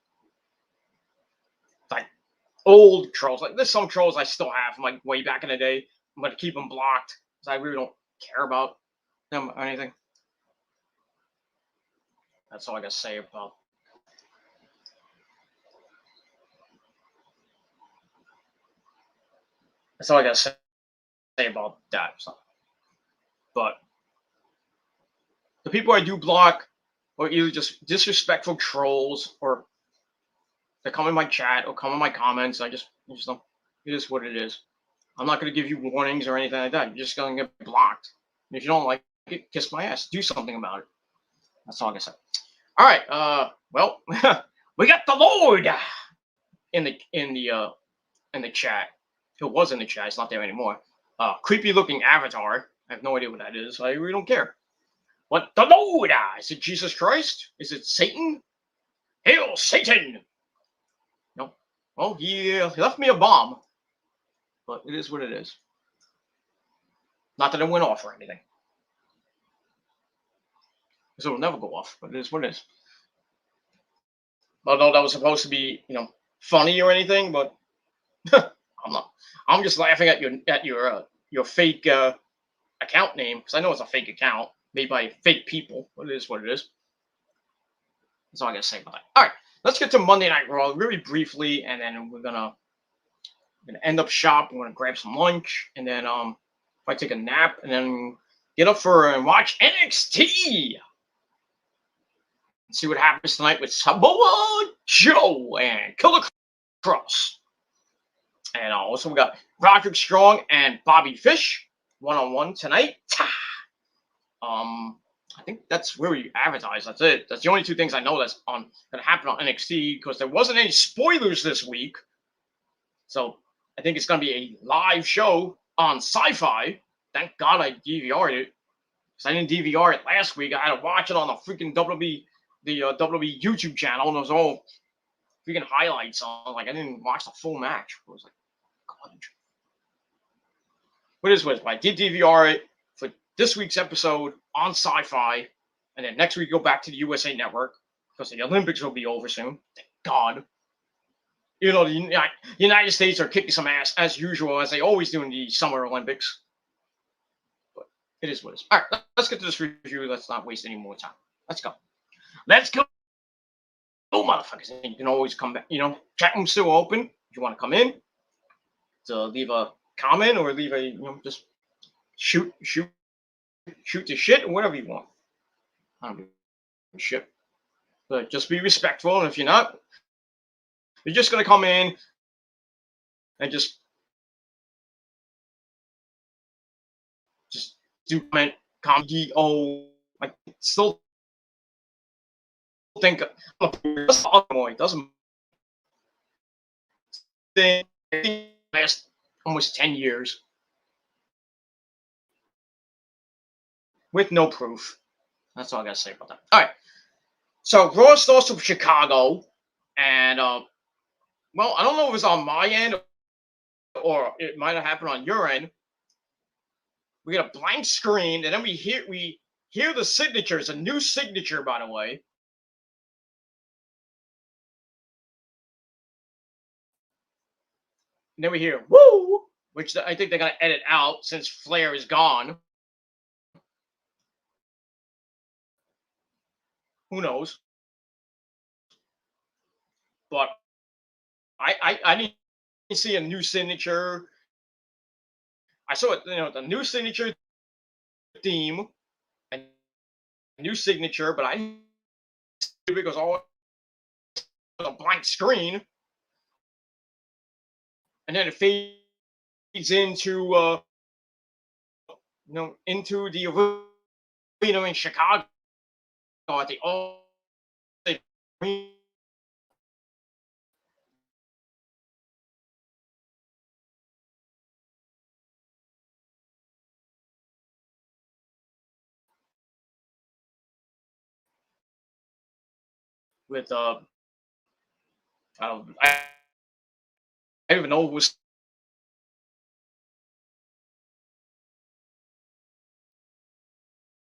like old trolls. Like there's some trolls I still have from like way back in the day. I'm gonna keep them blocked because I really don't care about them or anything. That's all I gotta say about. That's all I gotta say about that. So, but the people I do block are either just disrespectful trolls or they come in my chat or come in my comments. I just don't. It is what it is. I'm not going to give you warnings or anything like that. You're just going to get blocked. And if you don't like it, kiss my ass. Do something about it. That's all I can say. All right. Well, we got the Lord in the chat. Who was in the chat? It's not there anymore. Creepy looking avatar. I have no idea what that is. I really don't care. What the Lord? Is it Jesus Christ? Is it Satan? Hail Satan! No. Well, he left me a bomb. But it is what it is. Not that it went off or anything. Because it'll never go off, but it is what it is. Although that was supposed to be, funny or anything, but I'm not. I'm just laughing at your fake account name, because I know it's a fake account made by fake people, but it is what it is. That's all I gotta say about that. All right, let's get to Monday Night Raw really briefly, and then we're gonna end up shop. We're gonna grab some lunch, and then if I take a nap, and then get up and watch NXT. See what happens tonight with Samoa Joe and Killer Cross. And also we got Roderick Strong and Bobby Fish one-on-one tonight. I think that's where we advertise. That's it. That's the only two things I know that's going to happen on NXT, because there wasn't any spoilers this week. So I think it's going to be a live show on Sci-Fi. Thank God I DVR'd it, because I didn't DVR it last week. I had to watch it on the freaking WWE YouTube channel, and it was all freaking highlights on. Like, I didn't watch the full match. It was like garbage. What is what? I did DVR it for this week's episode on Sci-Fi, and then next week go back to the USA Network, because the Olympics will be over soon. Thank God. The United States are kicking some ass as usual, as they always do in the Summer Olympics. But it is what it is. All right, let's get to this review. Let's not waste any more time. Let's go. Let's go. Oh, motherfuckers. You can always come back. Chat room's still open. If you want to come in to leave a comment or leave a, just shoot the shit or whatever you want. I don't give a shit. But just be respectful. And if you're not, you're just going to come in and just do comment, like, still think it doesn't think last almost 10 years with no proof. That's all I gotta say about that. All right, so Raw starts from Chicago, and well, I don't know if it's on my end or it might have happened on your end. We get a blank screen, and then we hear the signature. It's a new signature, by the way. And then we hear "woo," which I think they're gonna edit out since Flair is gone. Who knows? But I need to see a new signature. I saw it, the new signature theme, a new signature, but I didn't because all a blank screen, and then it fades into into the arena in Chicago at the all with I don't even know who was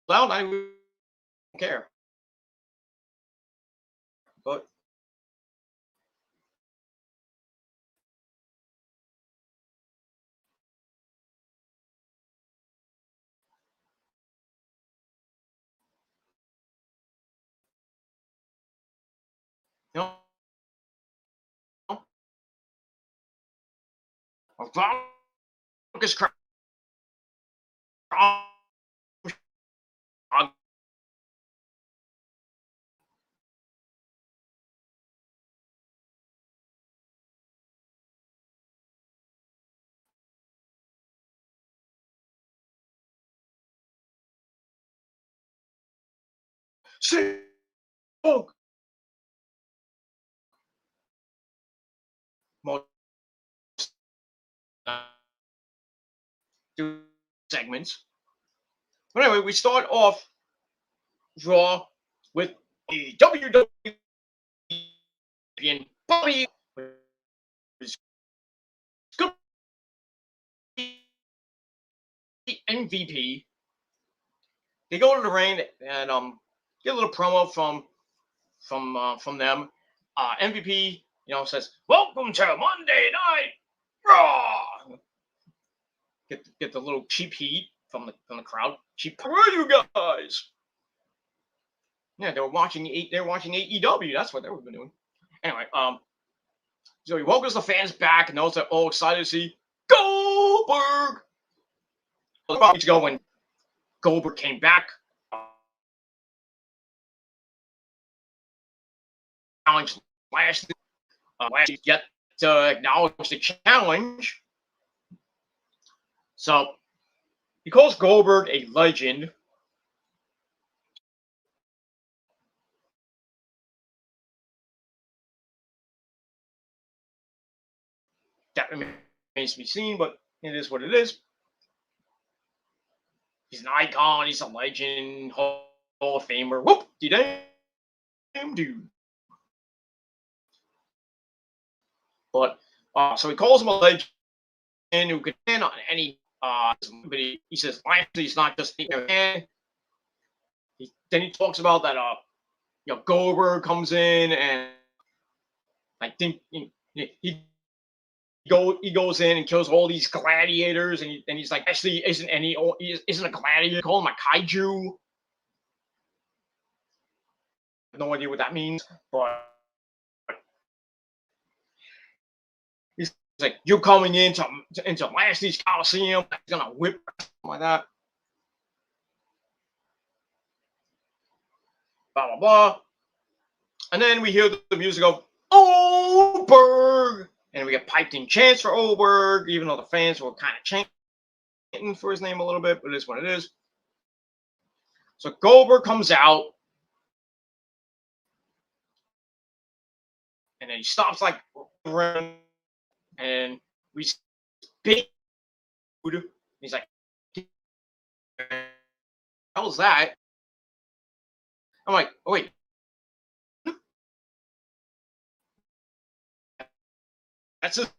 loud. I don't care, but you know, Gronk is most segments. But anyway, we start off Raw with a WWE champion Bobby MVP. They go to the ring and get a little promo from them. MVP, says, "Welcome to Monday Night Raw." Get the little cheap heat from the crowd. Cheap, where are you guys? Yeah, they were watching AEW. That's what they were doing. Anyway, so he welcomes the fans back and those are all excited to see Goldberg. A weeks ago when Goldberg came back, challenged Lashley. Lashley yet to acknowledge the challenge. So he calls Goldberg a legend. That remains to be seen, but it is what it is. He's an icon. He's a legend. Hall of Famer. Whoop de damn dude. But so he calls him a legend who can stand on any. But he says Lashley's not just a man. Then he talks about that. Goldberg comes in and I think he goes in and kills all these gladiators, and he's like, actually, isn't a gladiator. Call him a kaiju. I have no idea what that means, but he's like, you're coming into Lashley's Coliseum. He's gonna whip something like that. Blah blah blah. And then we hear the music of Oldberg, and we get piped in chants for Oldberg, even though the fans were kind of chanting for his name a little bit, but it is what it is. So Goldberg comes out, and then he stops like, and we big food. He's like, "How was that?" I'm like, "Oh wait, that's his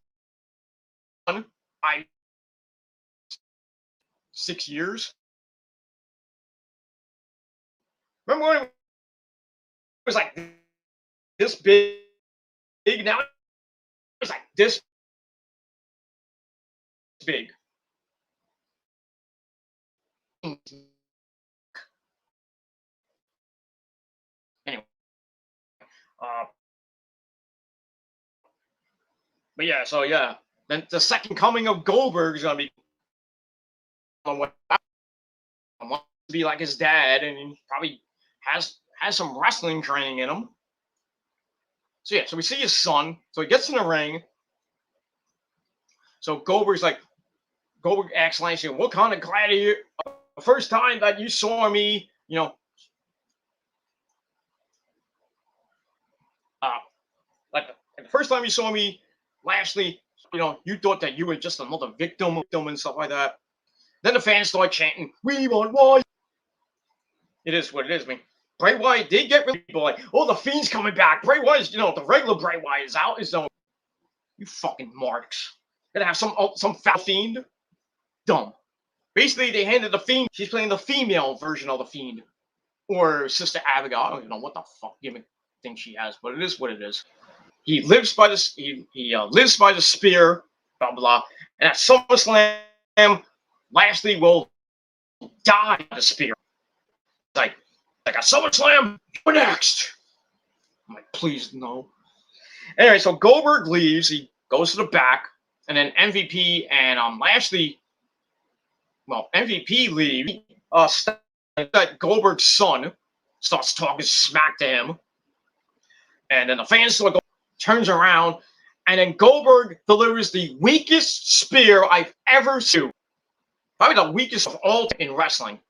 son. 6 years. Remember when it was like this big? Now it's like this big." Anyway, uh, but yeah, so yeah, then the second coming of Goldberg is gonna be wants to be like his dad, and he probably has some wrestling training in him. So yeah, so we see his son. So he gets in the ring. So Goldberg asks Lance, what kind of gladiator? The first time that you saw me, uh, like the first time you saw me, Lashley, you thought that you were just another victim and stuff like that. Then the fans start chanting, "We want Wyatt." It is what it is. I mean, Bray Wyatt did get rid of people like, oh, the Fiend's coming back. Bray Wyatt, the regular Bray Wyatt is out. You fucking marks. Gonna have some foul Fiend. Dumb. Basically, they handed the Fiend. She's playing the female version of the Fiend, or Sister Abigail. I don't even know what the fuck gimmick thing she has, but it is what it is. He lives by the lives by the spear. Blah blah. And at SummerSlam, Lashley will die by the spear. Like a SummerSlam, you're next. I'm like, please no. Anyway, so Goldberg leaves. He goes to the back, and then MVP and Lashley. Well, MVP leaves. That Goldberg's son starts talking smack to him, and then the fans turns around, and then Goldberg delivers the weakest spear I've ever seen. Probably the weakest of all in wrestling.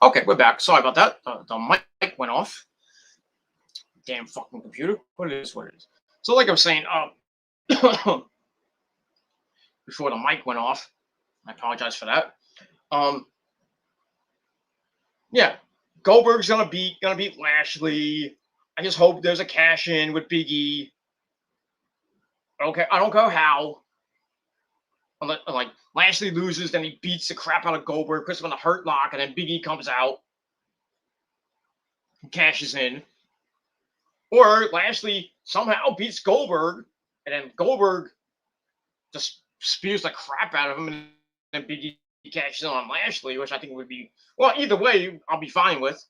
Okay, we're back. Sorry about that. The mic went off. Damn fucking computer. What it is, what it is. So, like I was saying, before the mic went off, I apologize for that. Yeah, Goldberg's gonna beat Lashley. I just hope there's a cash in with Big E. Okay, I don't care how. Like Lashley loses, then he beats the crap out of Goldberg, puts him on a hurt lock, and then Big E comes out, and cashes in. Or Lashley somehow beats Goldberg, and then Goldberg just spears the crap out of him, and then Big E cashes in on Lashley, which I think would be, well, either way, I'll be fine with.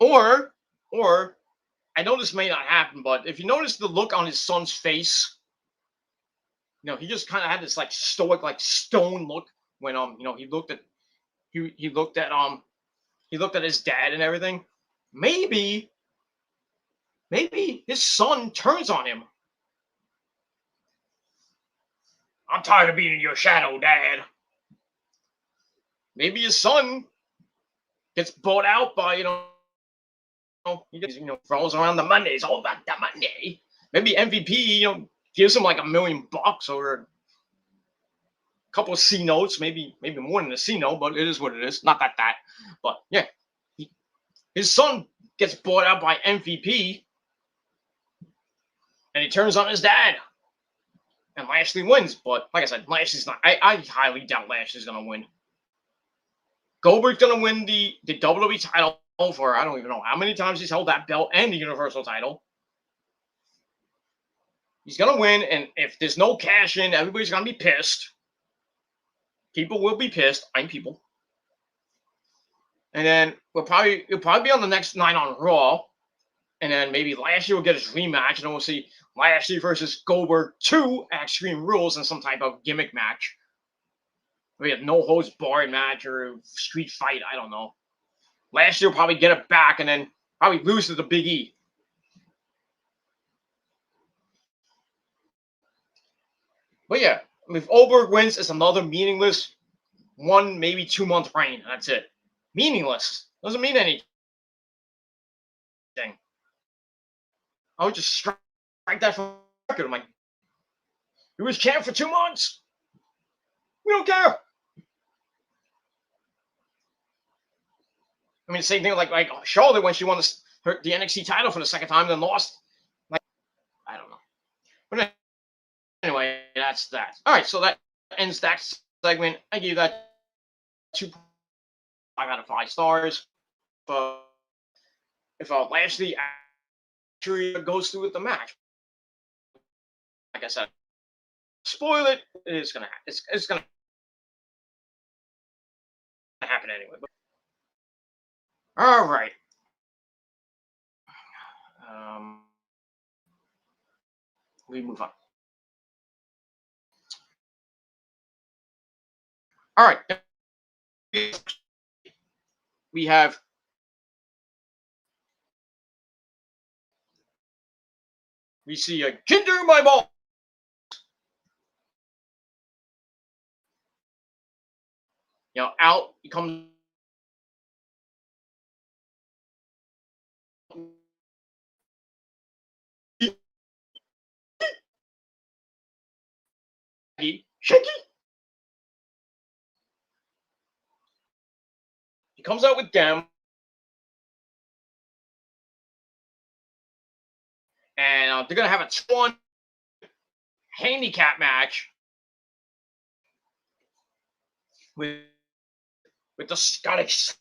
Or I know this may not happen, but if you notice the look on his son's face, he just kind of had this like stoic, like stone look when he looked at he looked at his dad and everything. Maybe his son turns on him. I'm tired of being in your shadow, Dad. Maybe his son gets bought out by he just rolls around the Monday. It's all about the Monday. Maybe MVP gives him like $1 million or a couple of C notes, maybe more than a C note, but it is what it is. Not that, but yeah, his son gets bought out by MVP, and he turns on his dad, and Lashley wins. But like I said, Lashley's not. I highly doubt Lashley's gonna win. Goldberg's gonna win the WWE title for I don't even know how many times he's held that belt and the Universal title. He's gonna win, and if there's no cash in, everybody's gonna be pissed. People will be pissed. I'm people. And then it'll probably be on the next night on Raw, and then maybe Lashley will get his rematch, and then we'll see Lashley versus Goldberg 2 at Extreme Rules in some type of gimmick match. We have no holds barred match or street fight. I don't know. Last year probably get it back and then probably lose to the Big E. But yeah, if Oberg wins, it's another meaningless 1, maybe 2 month reign. That's it. Meaningless. Doesn't mean anything. I would just strike that from the record. I'm like, he was champ for 2 months. We don't care. I mean, same thing like Charlotte when she won the NXT title for the second time, then lost. Like, I don't know. But anyway, that's that. All right, so that ends that segment. I gave that 2.5 out of 5 stars. If Lashley actually goes through with the match, like I said, spoil it. It's gonna happen anyway. But, all right. We move on. All right. We have we see a Kinder My Ball. Out he comes. Shaky. He comes out with them, and they're gonna have a 2-1 handicap match with the Scottish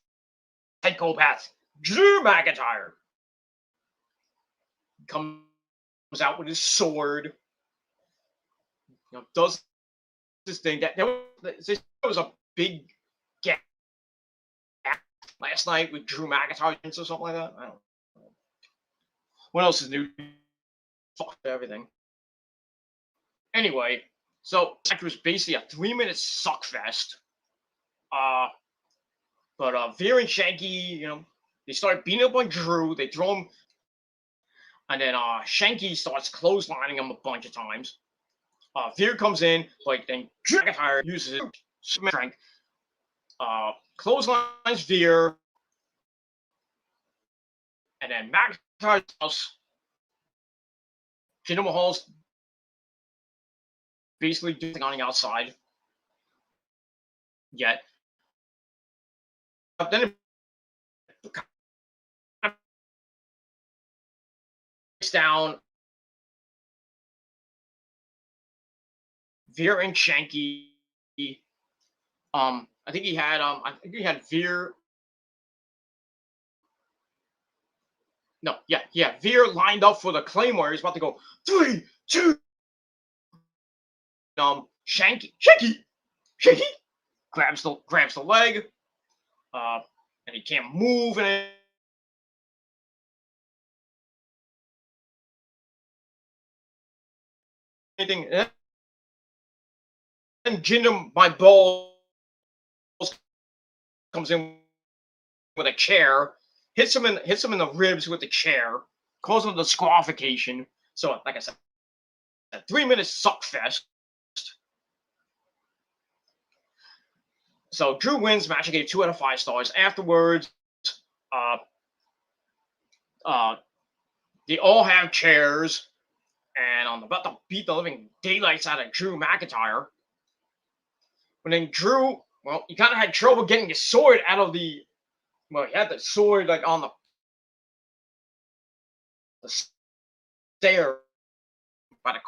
psychopath Drew McIntyre. He comes out with his sword. Does this thing that this was a big gap last night with Drew McIntyre or something like that. I don't know. What else is new? Fuck everything. Anyway, so it was basically a 3-minute suckfest. But Veer and Shanky, they start beating up on Drew. They throw him, and then Shanky starts clotheslining him a bunch of times. Veer comes in, then Drew McIntyre uses his strength. Clotheslines Veer, and then McIntyre's house. Jinder Mahal's basically doing on the outside. Yet. Then it breaks down. Veer and Shanky. I think he had Veer. No, yeah. Veer lined up for the Claymore. He's about to go 3, 2. Shanky grabs the leg. And he can't move and anything. And Jinder my balls comes in with a chair, hits him in the ribs with the chair, calls him disqualification. So, like I said, a 3-minute suck fest. So Drew wins. Match I gave 2 out of 5 stars. Afterwards, they all have chairs, and I'm about to beat the living daylights out of Drew McIntyre. But then Drew, he kind of had trouble getting his sword out of the. Well, he had the sword on the stair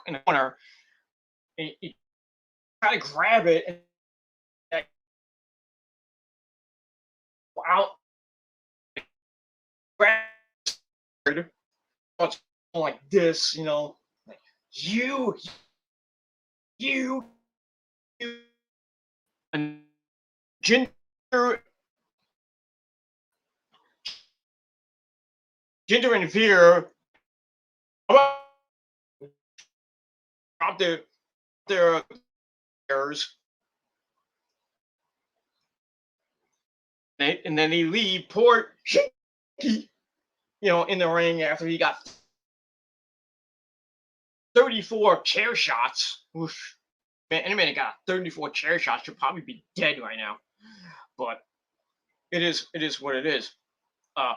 in the corner. And he tried to grab it and out. It's like this, like you, and Jinder and Veer drop their chairs. and then they leave poor Shanky, in the ring after he got 34 chair shots. Oof. Man, any man got 34 chair shots should probably be dead right now. But it is what it is. Uh,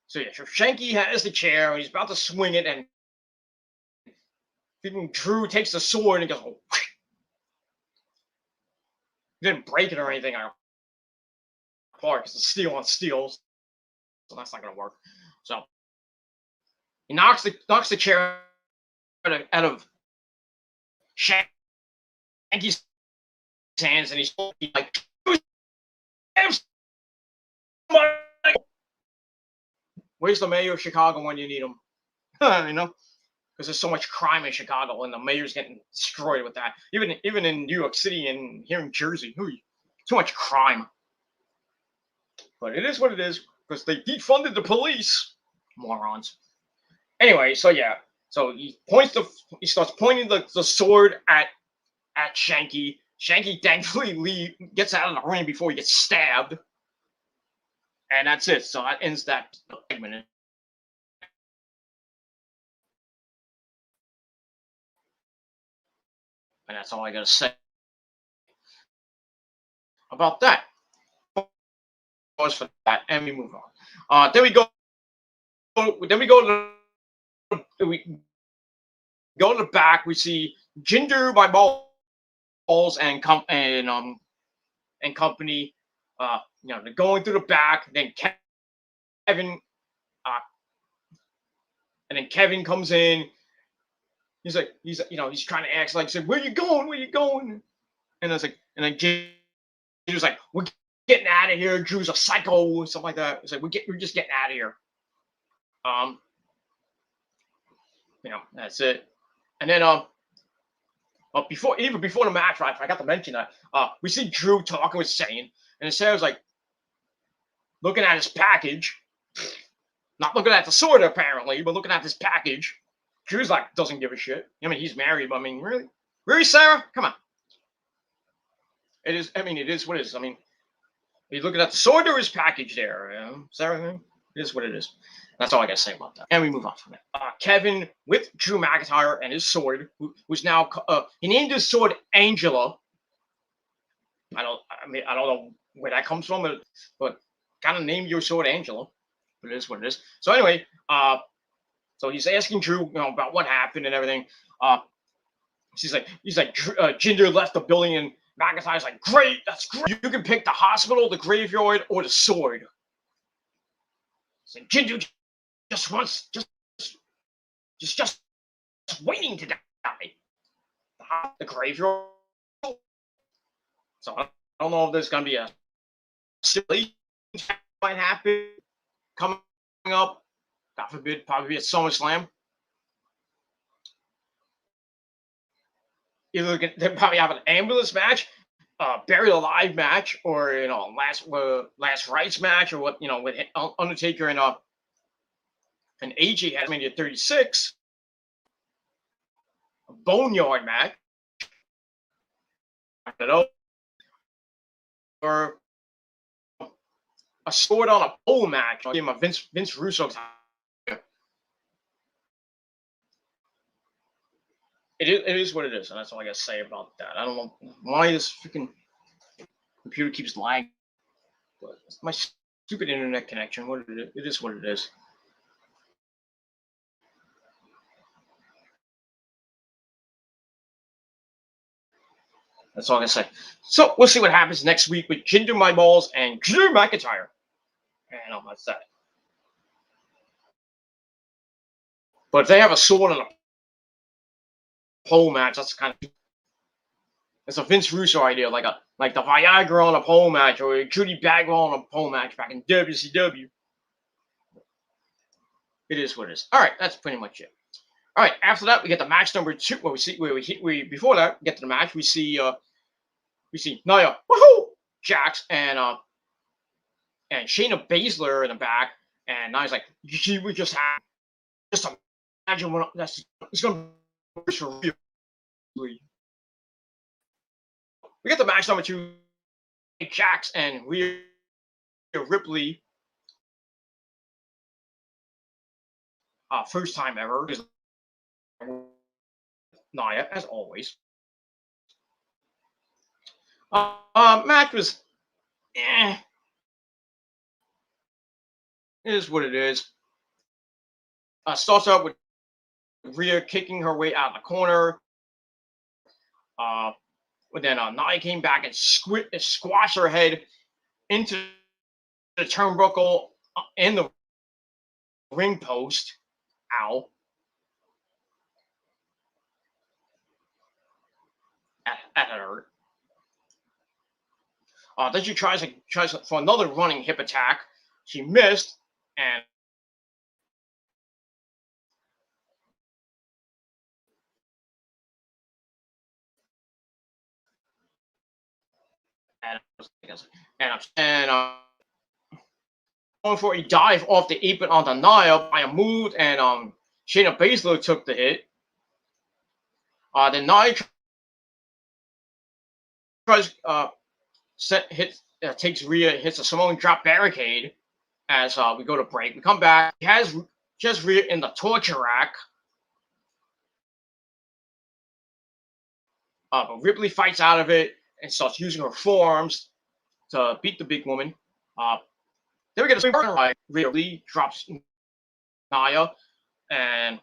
so yeah, so Shanky has the chair and he's about to swing it, and Drew takes the sword and goes, oh, he didn't break it or anything apart because it's steel on steel, so that's not gonna work. So he knocks the chair out of Shanky's hands, and he's like, "Where's the mayor of Chicago when you need him?" Because there's so much crime in Chicago, and the mayor's getting destroyed with that. Even in New York City and here in Jersey, too much crime. But it is what it is because they defunded the police, morons. Anyway, so yeah, so he starts pointing the sword at Shanky. Shanky thankfully gets out of the ring before he gets stabbed, and that's it. So that ends that segment. And that's all I gotta say about that. Pause for that, and we move on. Then we go. Then we go to the back. We see Jinder by Balls and company. They're going through the back. Then Kevin, and then Kevin comes in. He's trying to act like, "Where you going? Where you going?" And I was like, and then Jinder's like, "We're getting out of here. Drew's a psycho," or something like that. It's like we're just getting out of here. That's it. And then before the match, right? I forgot to mention that. We see Drew talking with Sane, and Sarah's like looking at his package, not looking at the sword apparently, but looking at this package. Drew's like doesn't give a shit. I mean, he's married, but I mean, really, Sarah? Come on. It is. I mean, it is what it is. I mean, he's looking at the sword or his package there, Sarah. It is what it is. That's all I got to say about that. And we move on from that. Kevin with Drew McIntyre and his sword, who's now he named his sword Angela. I don't know where that comes from, but kind of name your sword Angela. But it is what it is. So anyway, so he's asking Drew, about what happened and everything. He's like, Jinder left the building, and McIntyre's like, great, that's great. You can pick the hospital, the graveyard, or the sword. So Jinder just wants, just waiting to die. The graveyard. So I don't know if there's gonna be a silly might happen coming up. God forbid, probably at SummerSlam. Either they probably have an ambulance match, buried alive match, or last rites match, or what with Undertaker and AJ has maybe at 36, a boneyard match. I don't know, or a sword on a pole match. Game of Vince Russo. It is what it is, and that's all I got to say about that. I don't know why this freaking computer keeps lagging, but it's my stupid internet connection. It is what it is. That's all I can say. So we'll see what happens next week with Jinder My Balls and Drew McIntyre. And that's that. But if they have a sword and a pole match, that's kind of, it's a Vince Russo idea, like the Viagra on a pole match, or a Judy Bagwell on a pole match back in WCW. It is what it is. All right, that's pretty much it. All right, after that we get the match number 2. Well, we before that get to the match, we see Nia, woohoo, Jax and Shayna Baszler in the back, and Nia's like, we just imagine what it's gonna be for real. We get the match number 2, Jax and Rhea Ripley, first time ever, is Nia as always. Match was, it is what it is. Starts out with Rhea kicking her way out of the corner. But then Nia came back and squashed her head into the turnbuckle in the ring post. Ow. That hurt. Then she tries for another running hip attack. She missed, and going for a dive off the apron onto Nia by a move, and Shayna Baszler took the hit. Then Nia tries takes Rhea, hits a Samoan drop barricade as we go to break. We come back. He has just Rhea in the torture rack. But Ripley fights out of it and starts using her forearms to beat the big woman. Then we get a spring burner by Rhea. Lee drops Nia, and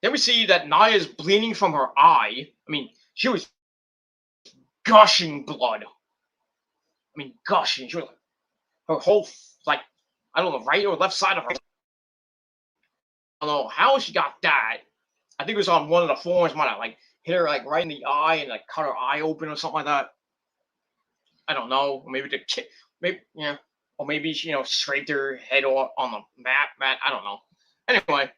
then we see that Nia is bleeding from her eye. I mean, she was gushing blood. Gushing. She was her whole, like, I don't know, right or left side of her. I don't know how she got that. I think it was on one of the forearms. Might have hit her right in the eye and cut her eye open or something like that. I don't know. Or maybe or maybe she scraped her head on the mat. I don't know. Anyway,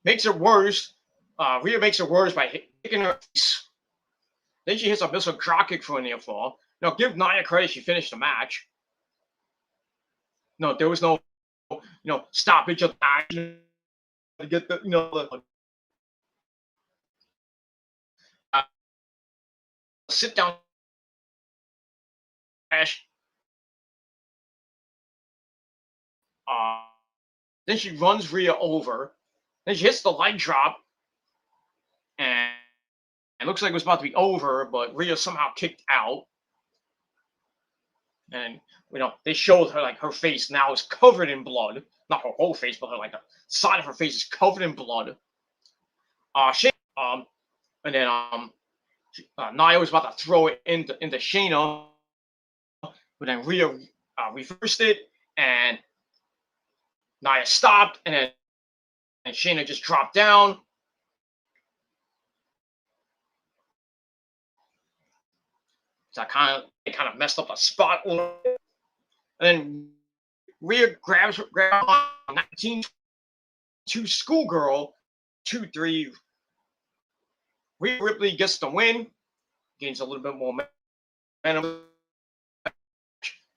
makes it worse. Rhea makes it worse by hitting her face. Then she hits a missile drop kick for a near fall. Now give Nia credit; she finished the match. No, there was no stoppage of the match to get the sit down. Then she runs Rhea over. Then she hits the leg drop, and it looks like it was about to be over, but Rhea somehow kicked out. And they showed her her face now is covered in blood. Not her whole face, but the side of her face is covered in blood. And then Nia was about to throw it into Shayna, but then Rhea reversed it, and Nia stopped, and Shayna just dropped down. So it kind of messed up the spot a little bit. And then Rhea grabs 19-2 schoolgirl, 2-3. Rhea Ripley gets the win, gains a little bit more momentum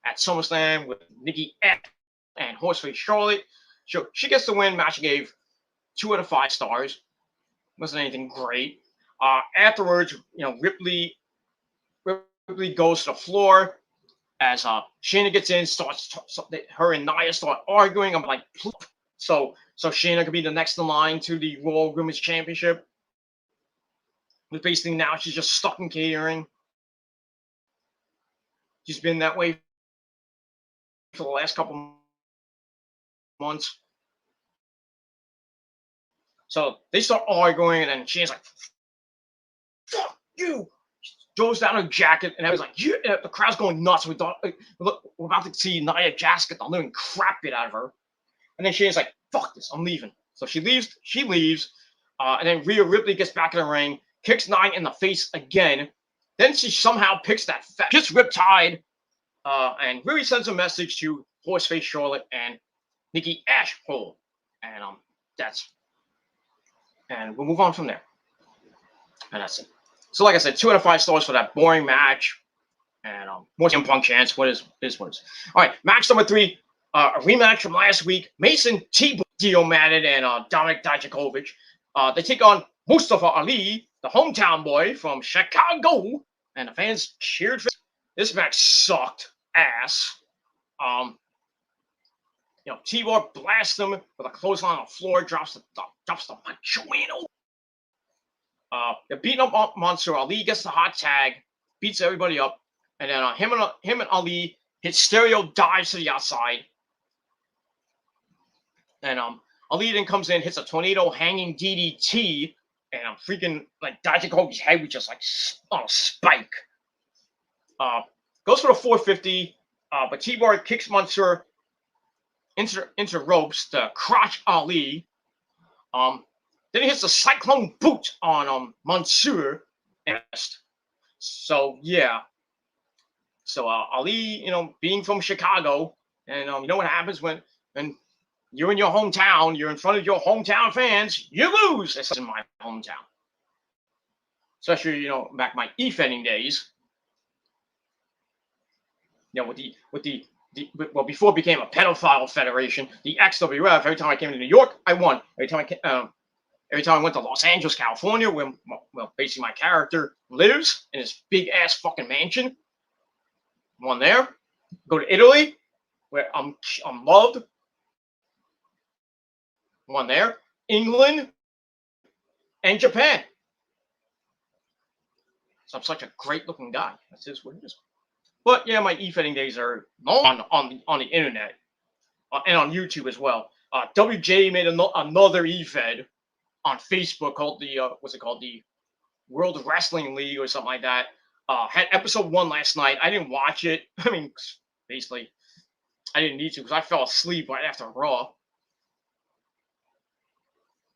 at SummerSlam with Nikki Ash and Horseface Charlotte. So she gets the win. Match gave 2 out of 5 stars. Wasn't anything great. Afterwards, Ripley goes to the floor as Shayna gets in. Her and Nia start arguing. I'm like, so Shayna could be the next in line to the Raw Women's Championship. But basically now she's just stuck in catering. She's been that way for the last couple months. So they start arguing, and then Shayna's like, "Fuck you!" She throws down her jacket, and I was like, "Yeah!" The crowd's going nuts. We thought we're about to see Nia Jax get the living crap bit out of her, and then Shayna's like, "Fuck this! I'm leaving." So she leaves. And then Rhea Ripley gets back in the ring, kicks Nia in the face again. Then she somehow picks that just riptide, and really sends a message to Horseface Charlotte and Nikki Ash. And and we'll move on from there. And that's it. So like I said, 2 out of 5 stars for that boring match. And more CM Punk chance. What is? All right, match number 3, a rematch from last week. Mason T. Dio Madden and Dominic Dijakovic. They take on Mustafa Ali, the hometown boy from Chicago. And the fans cheered for this match. Sucked ass. Um, T-Bar blasts him with a clothesline on the floor, drops the macho man over. They're beating up Mansoor. Ali gets the hot tag, beats everybody up, and then him and Ali hit stereo dives to the outside, and Ali then comes in, hits a tornado hanging DDT, and freaking like Dr. Kobe's head was just like on a spike. Goes for the 450, but T-Bar kicks Mansoor into ropes to crotch Ali. Then he hits the cyclone boot on Mansoor. So yeah. So Ali, being from Chicago, and you know what happens when you're in your hometown, you're in front of your hometown fans, you lose. It's in my hometown, especially back my e-fetting days. Well, before it became a pedophile federation, the XWF. Every time I came to New York, I won. Every time I went to Los Angeles, California, where basically my character lives in this big ass fucking mansion, won there. Go to Italy, where I'm loved, won there. England and Japan. So I'm such a great looking guy. That's just what it is. But yeah, my e-fetting days are on the internet and on YouTube as well. WJ made another e-fed on Facebook called what's it called, the World Wrestling League or something like that. Had episode 1 last night. I didn't watch it. I mean, basically, I didn't need to because I fell asleep right after Raw.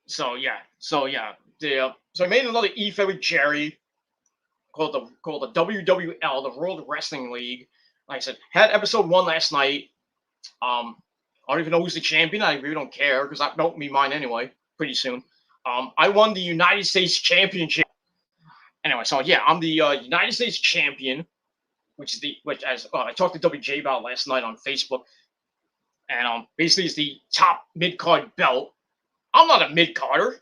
So yeah. So I made another e-fed with Jerry called the WWL, the World Wrestling League. Like I said, had episode 1 last night. I don't even know who's the champion. I really don't care because I don't be mine anyway. Pretty soon. I won the United States Championship. Anyway, so yeah, I'm the United States champion, which as I talked to WJ about last night on Facebook, and basically it's the top mid card belt. I'm not a mid carder.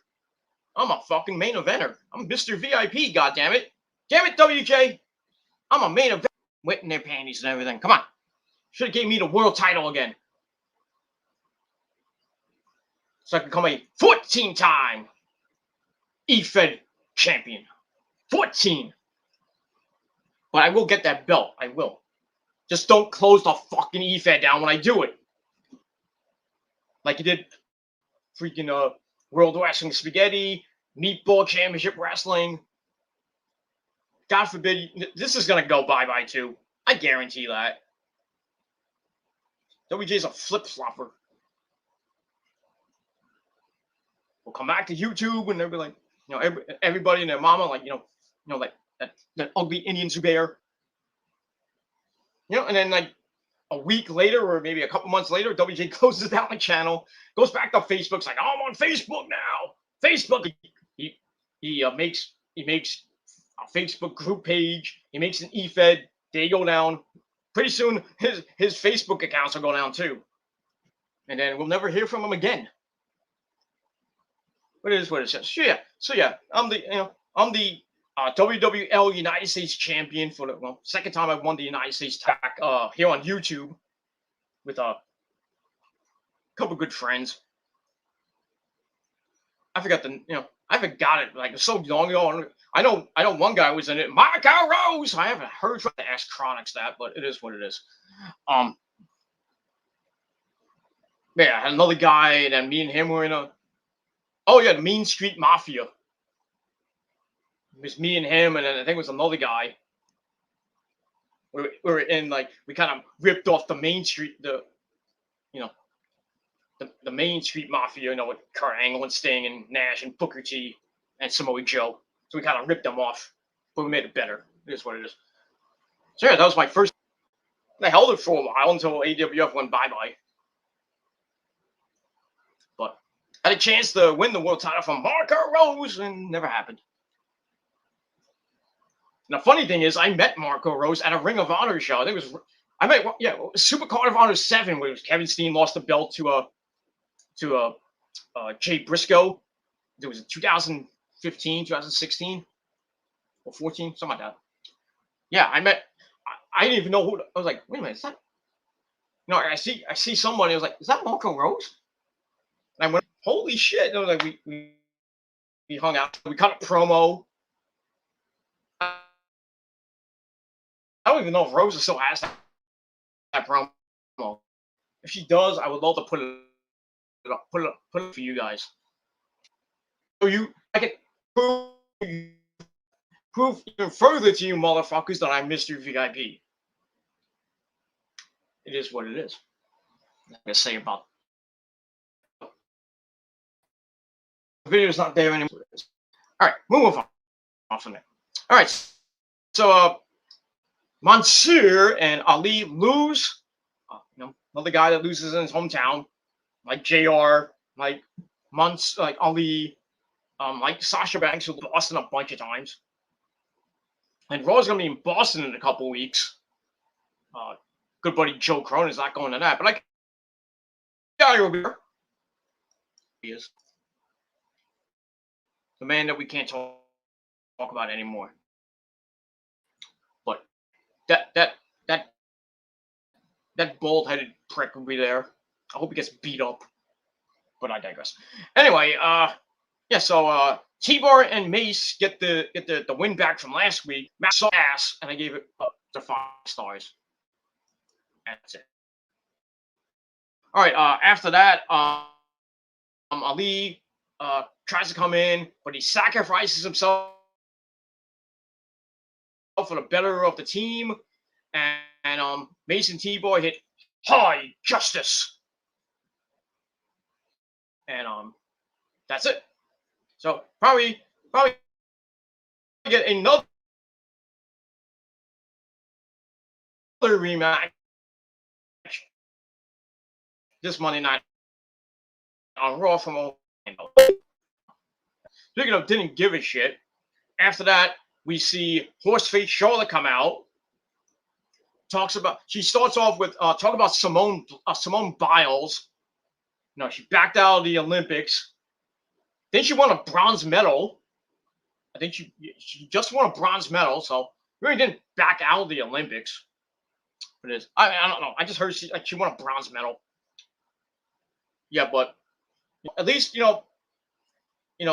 I'm a fucking main eventer. I'm Mr. VIP. Goddamn it. Damn it, WJ. I'm a main event. Wetting their panties and everything. Come on. Should have gave me the world title again. So I can become a 14-time e-fed champion. 14. But I will get that belt. I will. Just don't close the fucking e-fed down when I do it. Like you did freaking World Wrestling Spaghetti, Meatball Championship Wrestling. God forbid, this is going to go bye-bye too. I guarantee that. WJ's a flip-flopper. We'll come back to YouTube and they'll be like, everybody and their mama, like, like that ugly Indian Zubair. And then like a week later or maybe a couple months later, WJ closes down the channel, goes back to Facebook. It's like, oh, I'm on Facebook now. Facebook. He makes a Facebook group page. He makes an e-fed. They go down. Pretty soon, his Facebook accounts will go down too, and then we'll never hear from him again. But it is what it says. So yeah, I'm the WWL United States champion for the second time I've won the United States tag here on YouTube with a couple good friends. I forgot it like so long ago. I know one guy was in it. Marco Rose. I haven't heard from the Ask Chronics that, but it is what it is. Yeah, I had another guy, and then me and him were in the Mean Street Mafia. It was me and him, and then I think it was another guy. We were in we kind of ripped off the Main Street, the Main Street Mafia, with Kurt Angle and Sting and Nash and Booker T and Samoa Joe. So we kind of ripped them off, but we made it better. It is what it is. So yeah, that was my first. I held it for a while until AWF went bye-bye. But I had a chance to win the world title from Marco Rose, and never happened. And the funny thing is, I met Marco Rose at a Ring of Honor show. I think it was Super Card of Honor 7, where Kevin Steen lost the belt to Jay Briscoe. It was 2015, 2016, or 14, something like that. Yeah, I didn't even know who. I was like, wait a minute, I see somebody. I was like, is that Marco Rose? And I went, holy shit! And I was like, we hung out. We cut a promo. I don't even know if Rosa still has that promo. If she does, I would love to put it for you guys. So I can prove even further to you motherfuckers that I'm Mr. VIP. It is what it is. I'm gonna say about the video's not there anymore. All right, move on from there. All right, so Mansoor and Ali lose. Another guy that loses in his hometown, like JR, like like Ali, like Sasha Banks, who Boston a bunch of times. And Raw's gonna be in Boston in a couple weeks. Good buddy Joe Cronin's not going to that, but I guy will be there. He is the man that we can't talk about anymore. But that bald-headed prick will be there. I hope he gets beat up. But I digress. Anyway, yeah. So T-Bar and Mace get the win back from last week. Matt saw ass, and I gave it to 5 stars. That's it. All right. After that, Ali tries to come in, but he sacrifices himself for the better of the team, and Mason T-Bar hit high justice, and that's it. So probably get another rematch this Monday night on Raw from Orlando. Speaking of didn't give a shit, after that we see Horseface Charlotte come out. She starts off with talk about Simone Biles. No, she backed out of the Olympics. Then she won a bronze medal. I think she just won a bronze medal, so really didn't back out of the Olympics. But it is. I don't know. I just heard she won a bronze medal. Yeah, but at least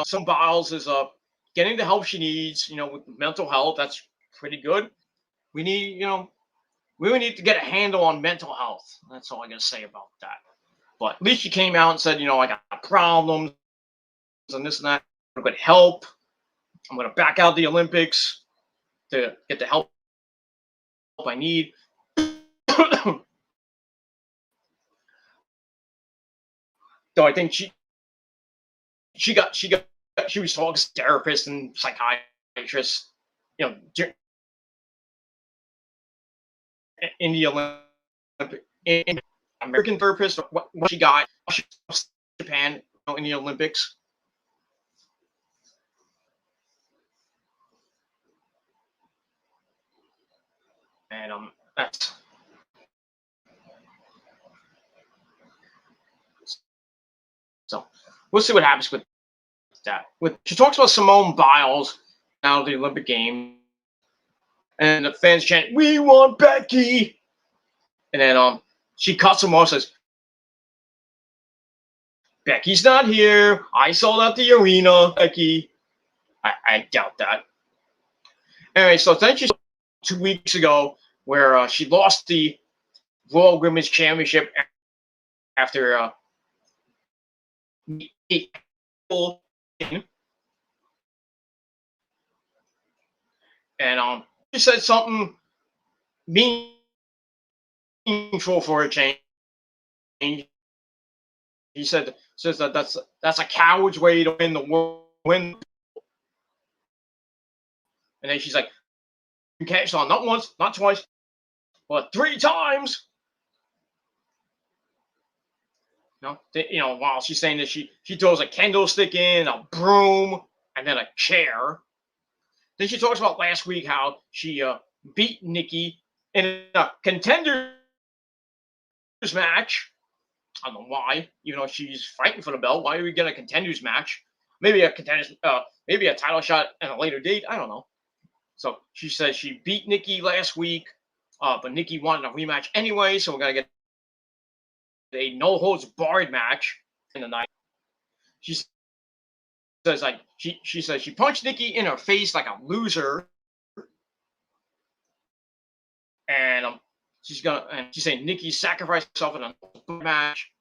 some Biles is getting the help she needs. With mental health, that's pretty good. We need we really need to get a handle on mental health. That's all I gotta say about that. But at least she came out and said, I got problems and this and that. I'm gonna help. I'm gonna back out the Olympics to get the help I need. So I think she was talking to therapists and psychiatrists, in the Olympic, in American therapist, what she got Japan in the Olympics. And that's so we'll see what happens with that. She talks about Simone Biles out of the Olympic Games, and the fans chant, "We want Becky!" And then she cuts him off, says, "Becky's not here. I sold out the arena, Becky." I doubt that. Anyway, so then she 2 weeks ago where she lost the Royal Women's Championship after and she said something meaningful for a change. He says that that's a coward's way to win. And then she's like, "You cashed on not once, not twice, but 3 times." While she's saying that she throws a candlestick in, a broom, and then a chair. Then she talks about last week how she beat Nikki in a contenders match. I don't know why, even though she's fighting for the belt. Why do we get a contenders match? Maybe a title shot at a later date. I don't know. So she says she beat Nikki last week, but Nikki wanted a rematch anyway, so we're gonna get a no holds barred match in the night. She says like she says she punched Nikki in her face like a loser, and she's saying Nikki sacrificed herself in a match.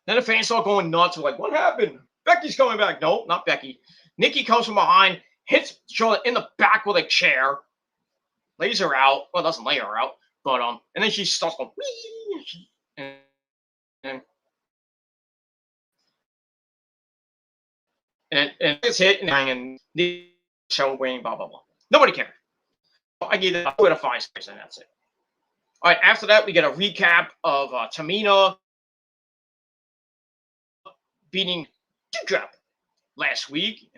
Then the fans start going nuts. Like, what happened? Becky's coming back. No, not Becky. Nikki comes from behind, hits Charlotte in the back with a chair, lays her out. Well, doesn't lay her out, but and then she starts going, wee, and it's hit and the show winning, blah blah blah. Nobody cared. I gave it a 2 out of 5 stars, and that's it. All right. After that, we get a recap of Tamina beating Doudrop last week.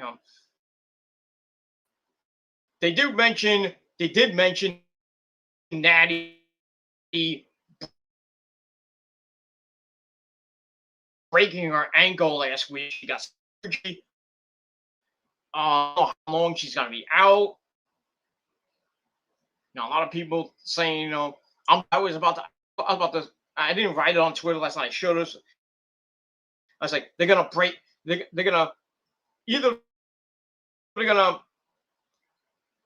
They did mention Natty breaking her ankle last week. She got surgery. How long she's gonna be out? A lot of people saying, I didn't write it on Twitter last night. I showed us. I was like, they're gonna break. They're gonna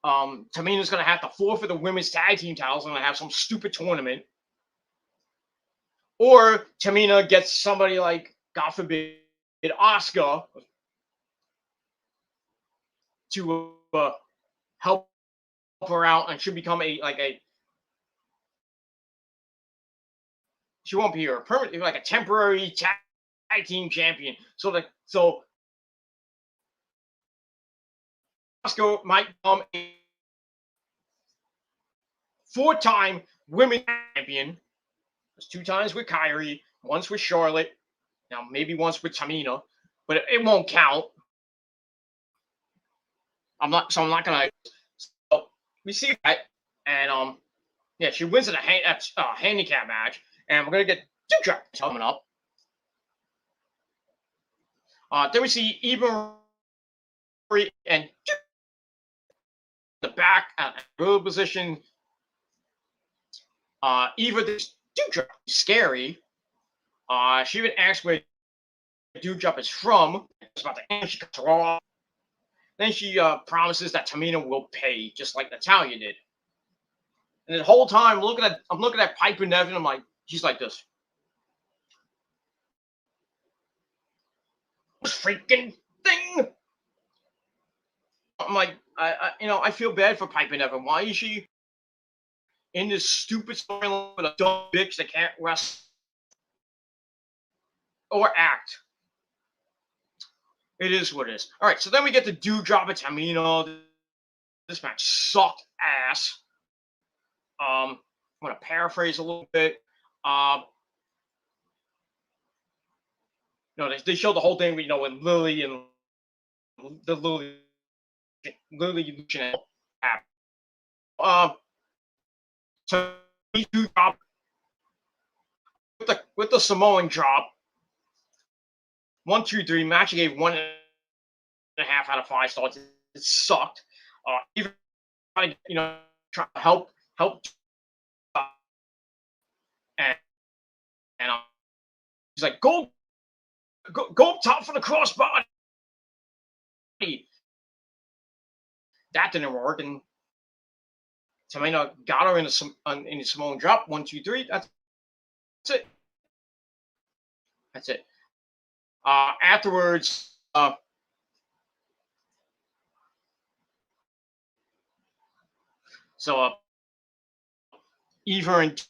Tamina's gonna have to forfeit the women's tag team titles and gonna have some stupid tournament, or Tamina gets somebody like, God forbid, Asuka to help her out, and she'll become she won't be a permanent, like a temporary tag team champion. So Asuka might become a 4-time women's champion. There's 2 times with Kyrie, once with Charlotte, now maybe once with Tamina, but it won't count. I'm not gonna. So we see that, and yeah, she wins in a handicap match, and we're gonna get Doudrop coming up. Then we see Eva and the back good position. Eva, this Doudrop is scary. She even asks where Doudrop is from. It's about to end. She cuts her off. Then she promises that Tamina will pay, just like Natalya did. And the whole time, I'm looking at Piper Niven. I'm like, she's like this. This freaking thing. I'm like, I feel bad for Piper Niven. Why is she in this stupid storyline with a dumb bitch that can't wrestle or act? It is what it is. All right, so then we get the Doudrop and Tamina. This match sucked ass. I'm going to paraphrase a little bit. They showed the whole thing, with Lily and the Lily channel app. So Doudrop with the Samoan drop. 1, 2, 3 match. I gave 1.5 out of 5 stars. It sucked. Even trying to help, and he's like, go up top for the crossbody. That didn't work, and Tamina got her in the Samoan drop. 1, 2, 3. That's it. That's it. Afterwards, Eva and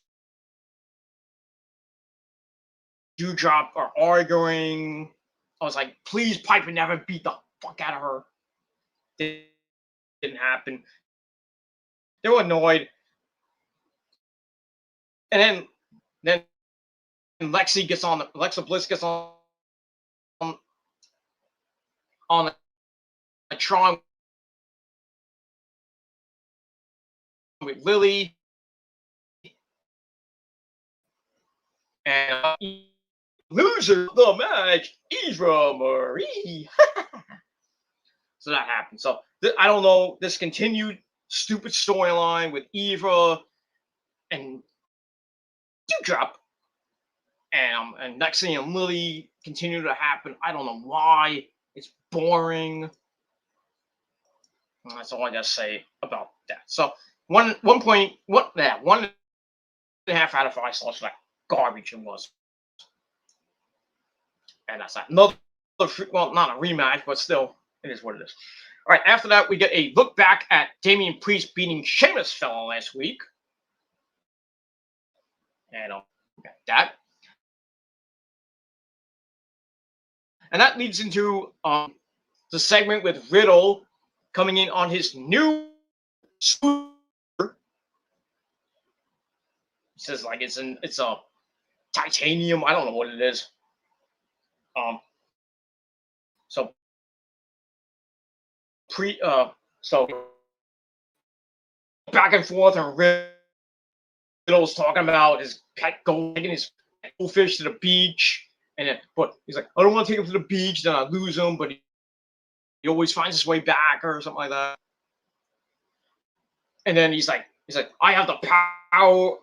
Doudrop are arguing. I was like, please, Piper Niven, beat the fuck out of her. It didn't happen. They were annoyed. And then Alexa Bliss gets on a Tron with Lily. And loser of the match, Eva Marie. So that happened. So I don't know, this continued stupid storyline with Eva and Doudrop And next thing, Lily continue to happen. I don't know why. It's boring. And that's all I gotta say about that. So 1.5 out of 5 stars for that garbage it was. And that's that. Another, well, not a rematch, but still, it is what it is. All right, after that, we get a look back at Damian Priest beating Sheamus fella last week. And that. And that leads into the segment with Riddle coming in on his new scooter. He says like it's a titanium. I don't know what it is. So so back and forth, and Riddle's talking about his pet taking his goldfish to the beach, and then but he's like, I don't want to take him to the beach, then I lose him, but he always finds his way back or something like that. And then he's like, I have the power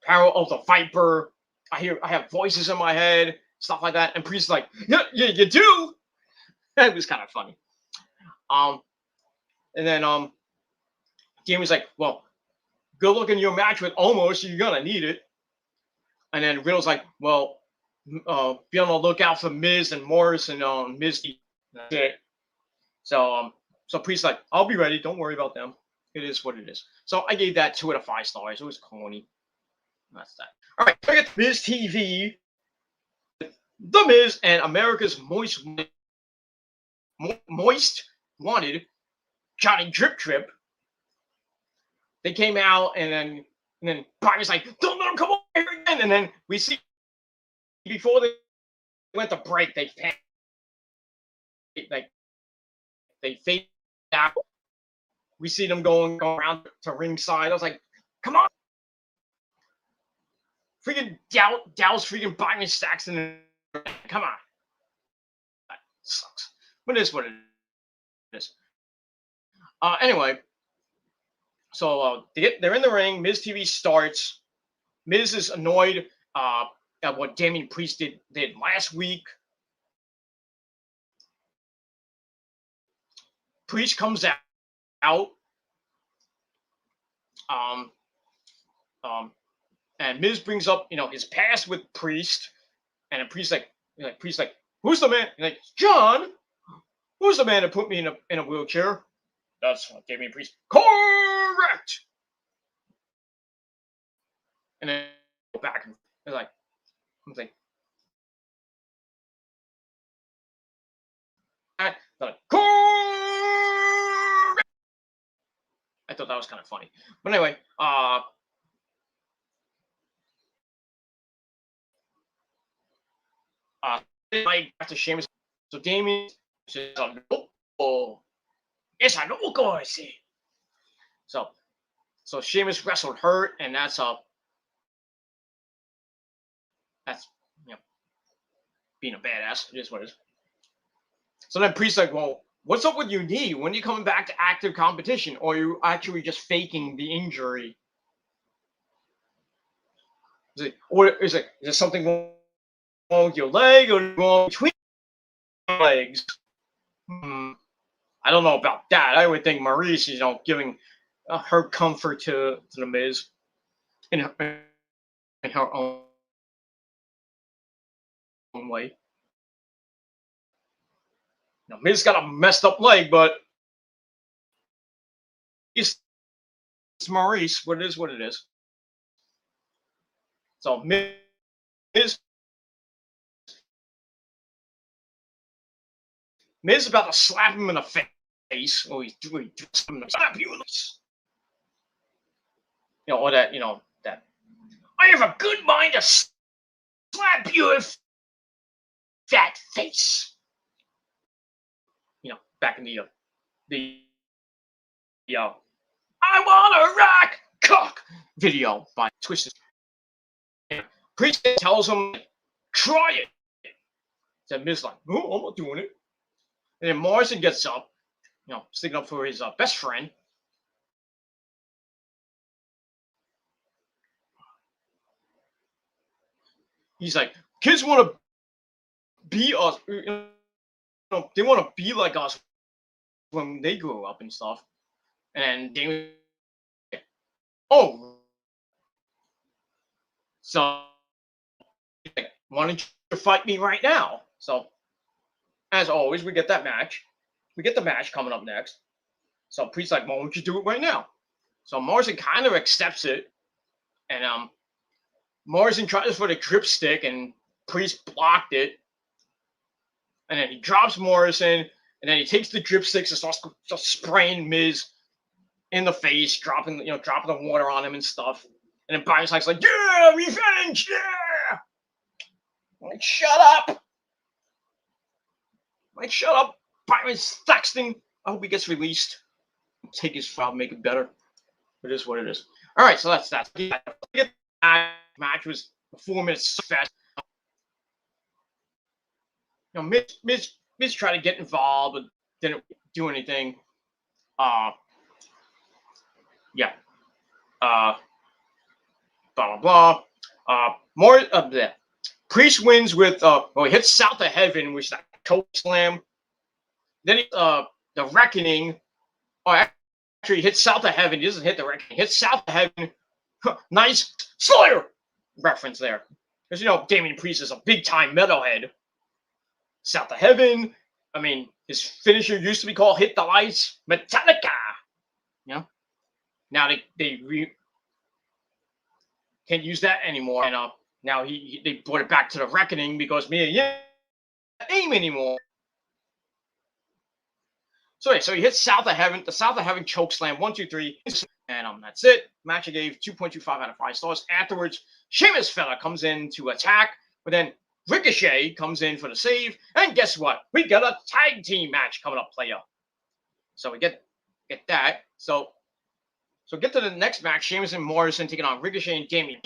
of the Viper. I have voices in my head, stuff like that. And Priest's like, yeah, you do. It was kind of funny. And then Damian's like, well, good luck in your match with Omos. You're gonna need it. And then Riddle's like, well, be on the lookout for Miz and Morris and Miz. That's it. So Priest's like, I'll be ready. Don't worry about them. It is what it is. So I gave that 2 out of 5 stars. It was corny. That's that. All right, look at Miz TV. The Miz and America's Most Wanted, Johnny Drip Drip. They came out, and then Bobby's like, don't let him come over here again. And then we see before they went to break, they fade out. We see them going around to ringside. I was like, come on. Freaking Dallas freaking Byron Saxton. Come on. That sucks. But it is what it is. Anyway, so they're in the ring. Miz TV starts. Miz is annoyed at what Damian Priest did last week. Priest comes out. And Miz brings up, his past with Priest, and then Priest like, who's the man? Like, John, who's the man that put me in a wheelchair? That's Damian Priest. Correct. And then go back and they're like, correct. I thought that was kind of funny. But anyway, after Sheamus, so Damian says, "Oh, it's a loco, I see." So Sheamus wrestled hurt, and that's being a badass. It is what it is. So then Priest's like, well, what's up with your knee? When are you coming back to active competition? Or are you actually just faking the injury? Is there something wrong with your leg or wrong between your legs? I don't know about that. I would think Maurice is, giving her comfort to the Miz in her own way. Miz got a messed up leg, but it's Maurice. What it is, what it is. So Miz is about to slap him in the face. Oh, he's doing slap you in the face. Or that, that I have a good mind to slap you in that face. Back in the I want a rock cock video by Twisted. Priest tells him, try it. So Miz like, oh, I'm not doing it. And then Morrison gets up, sticking up for his best friend. He's like, kids want to be us. They want to be like us when they grow up and stuff. And Damien, oh, so like, why don't you fight me right now? So as always, we get that match. We get the match coming up next. So Priest's like, why don't you do it right now? So Morrison kind of accepts it, and Morrison tries for the grip stick, and Priest blocked it, and then he drops Morrison, and then he takes the grip sticks and starts just spraying Miz in the face, dropping the water on him and stuff. And then Brian Sykes like, yeah, revenge, yeah. I'm like, shut up. Like, shut up, Byron Saxton. I hope he gets released. Take his file, make it better. It is what it is. All right, so that's that. The match was a 4 minutes fast. Miz tried to get involved, but didn't do anything. Yeah. Blah blah blah. More of that. Priest wins with he hits South of Heaven, which is that choke slam. Then the Reckoning. Oh, actually, he hits South of Heaven. He doesn't hit the Reckoning. He hits South of Heaven. Nice Slayer reference there. Because, Damian Priest is a big-time metalhead. South of Heaven. I mean, his finisher used to be called Hit the Lights. Metallica. Yeah. Now they can't use that anymore. And now they brought it back to the Reckoning because Mia name anymore. So he hits South of Heaven, the South of Heaven choke slam, 1, 2, 3, and that's it. Match I gave 2.25 out of 5 stars. Afterwards, Sheamus fella comes in to attack, but then Ricochet comes in for the save, and guess what? We got a tag team match coming up, player. So we get that. So get to the next match. Sheamus and Morrison taking on Ricochet and Damian.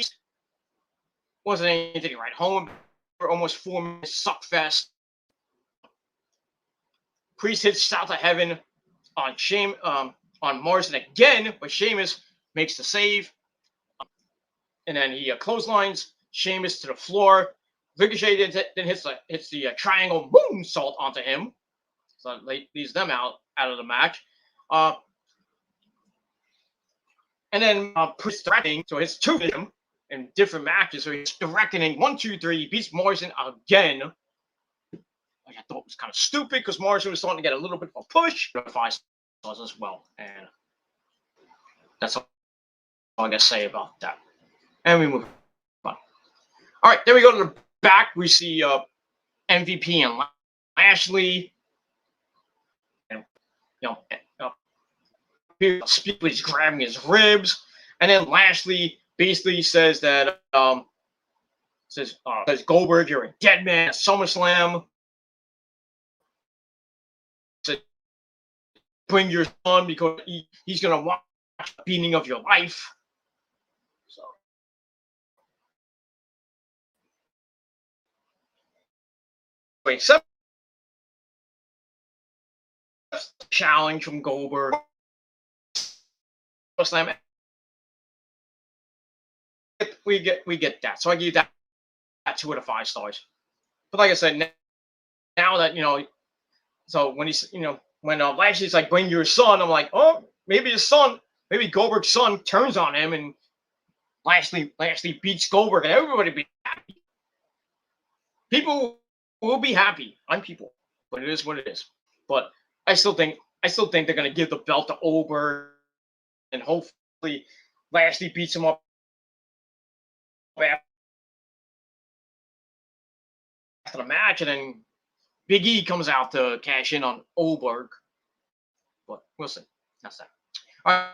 Wasn't anything right home for almost 4 minutes. Suck fest. Priest hits South of Heaven on Morrison again, but Sheamus makes the save. And then he clotheslines Sheamus to the floor. Ricochet then hits the triangle moonsault onto him. So it leaves them out of the match. And then Priest threatening, so it's 2 of them in different matches. So he's the Reckoning, 1, 2, 3, beats Morrison again. I thought it was kind of stupid because Morrison was starting to get a little bit of a push. 5 stars as well. And that's all I got to say about that. And we move on. All right, then we go to the back. We see MVP and Lashley. And, Speedway's grabbing his ribs. And then Lashley basically says that, says Goldberg, you're a dead man at SummerSlam. Bring your son because he's going to watch the beating of your life. So, except challenge from Goldberg. We get that. So I give that 2 out of 5 stars. But like I said, now that so when he's when Lashley's like, bring your son, I'm like, oh, maybe Goldberg's son turns on him and Lashley beats Goldberg and everybody be happy. People will be happy. I'm people, but it is what it is. But I still think they're gonna give the belt to Goldberg and hopefully Lashley beats him up after the match, and then Big E comes out to cash in on Goldberg. But we'll see. That's that. All right.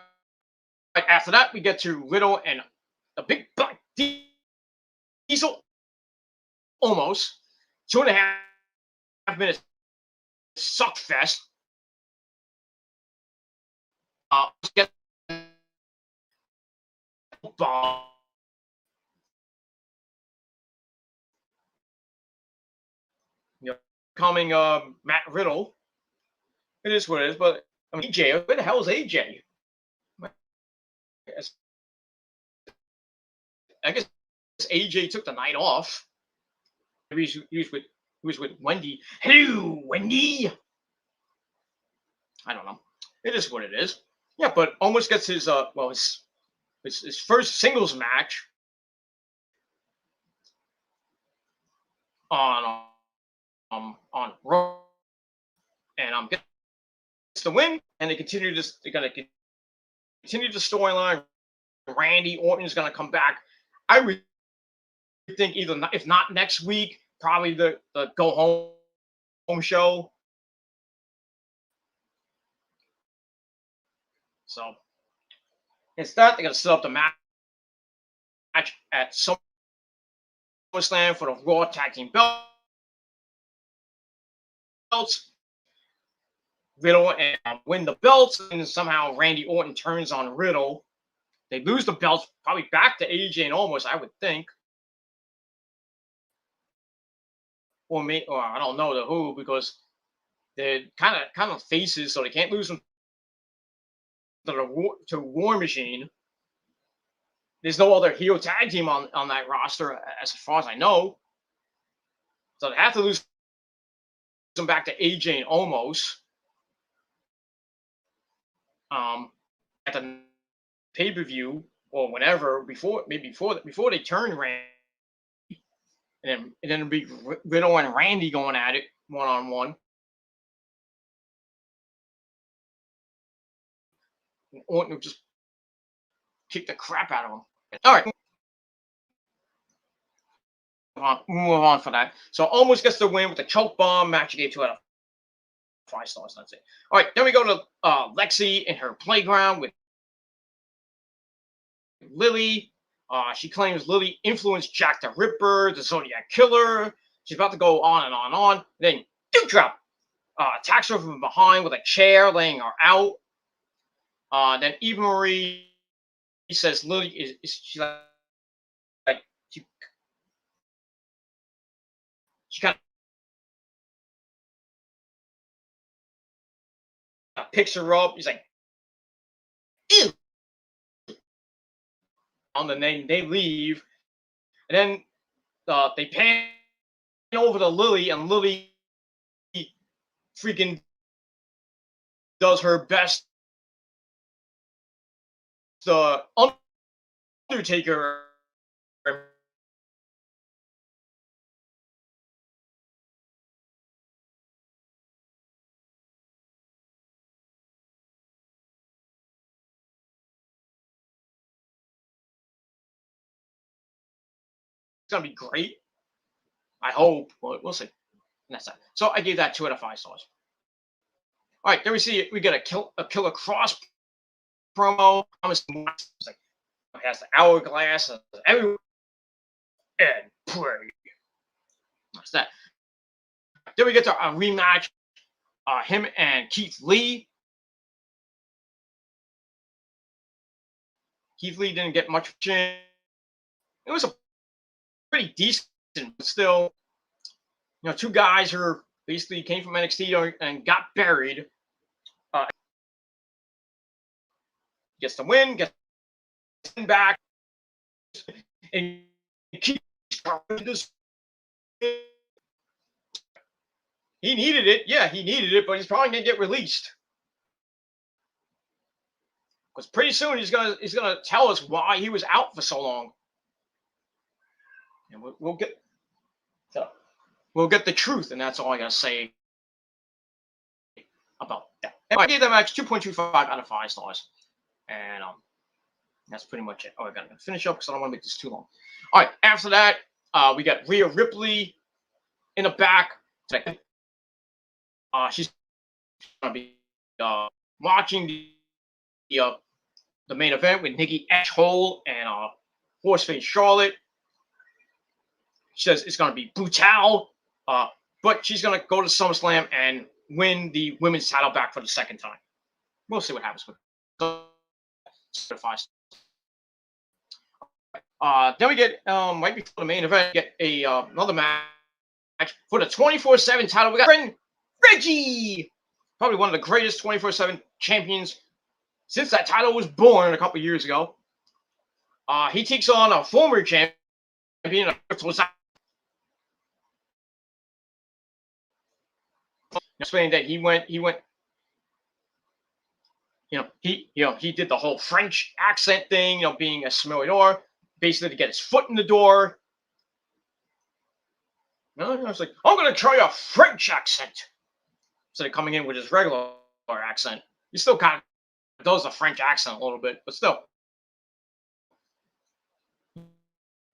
After that, we get to Riddle and the Big Black Diesel. Almost 2.5 minutes. Suck fest. Let's get coming Matt Riddle. It is what it is, but I mean, AJ, where the hell is AJ? I guess AJ took the night off. he was with Wendy. Hello, Wendy. I don't know. It is what it is. Yeah, but almost gets his his first singles match on Raw, and gets the win, and they're gonna continue the storyline. Randy Orton is gonna come back. I would think either, if not next week, probably the go home show. So instead, they're gonna set up the match at SummerSlam for the Raw Tag Team belts. Riddle and win the belts, and somehow Randy Orton turns on Riddle. They lose the belts, probably back to AJ and Almost, I would think. Or I don't know the who, because they're kind of faces, so they can't lose them to War Machine. There's no other heel tag team on that roster, as far as I know. So they have to lose them back to AJ and Almost. At the pay-per-view or whenever before they turn Randy, and then it'll be Riddle and Randy going at it one-on-one. Orton will just kick the crap out of him. All right. Move on for that. So Almost gets the win with the choke bomb. Match gave 2 out of 5 stars. That's it. All right. Then we go to Lexi in her playground with Lily. She claims Lily influenced Jack the Ripper, the Zodiac Killer. She's about to go on and on and on. Then Dewdrop attacks her from behind with a chair, laying her out. Then Eva Marie says Lily is she like she kind of picks her up. He's like, ew. On the name, they leave, and then they pan over to Lily, and Lily freaking does her best. The Undertaker gonna be great. I hope. We'll see. And that's that. So I gave that 2 out of 5 stars. All right, then we get a Killer Cross promo. It's like it has the hourglass everywhere and pray. That's that. Then we get to a rematch. Him and Keith Lee. Keith Lee didn't get much. It was a pretty decent, but still, 2 guys who basically came from NXT and got buried. Gets the win, gets back, and keeps this. He needed it. Yeah, he needed it, but he's probably gonna get released. Because pretty soon he's gonna tell us why he was out for so long. And we'll get the truth, and that's all I gotta say about that. And I gave that match 2.25 out of 5 stars, and that's pretty much it. I gotta finish up because I don't want to make this too long. All right, after that, we got Rhea Ripley in the back. She's gonna be watching the main event with Nikki H-Hole and Horseface Charlotte. She says it's going to be brutal, but she's going to go to SummerSlam and win the women's title back for the second time. We'll see what happens with it. Then we get, right before the main event, get another match for the 24/7 title. We got friend Reggie, probably one of the greatest 24/7 champions since that title was born a couple years ago. He takes on a former champion, explaining that he went, he did the whole French accent thing, being a sommelier, basically to get his foot in the door. I was like, I'm gonna try a French accent instead of coming in with his regular accent. He still kind of does a French accent a little bit, but still.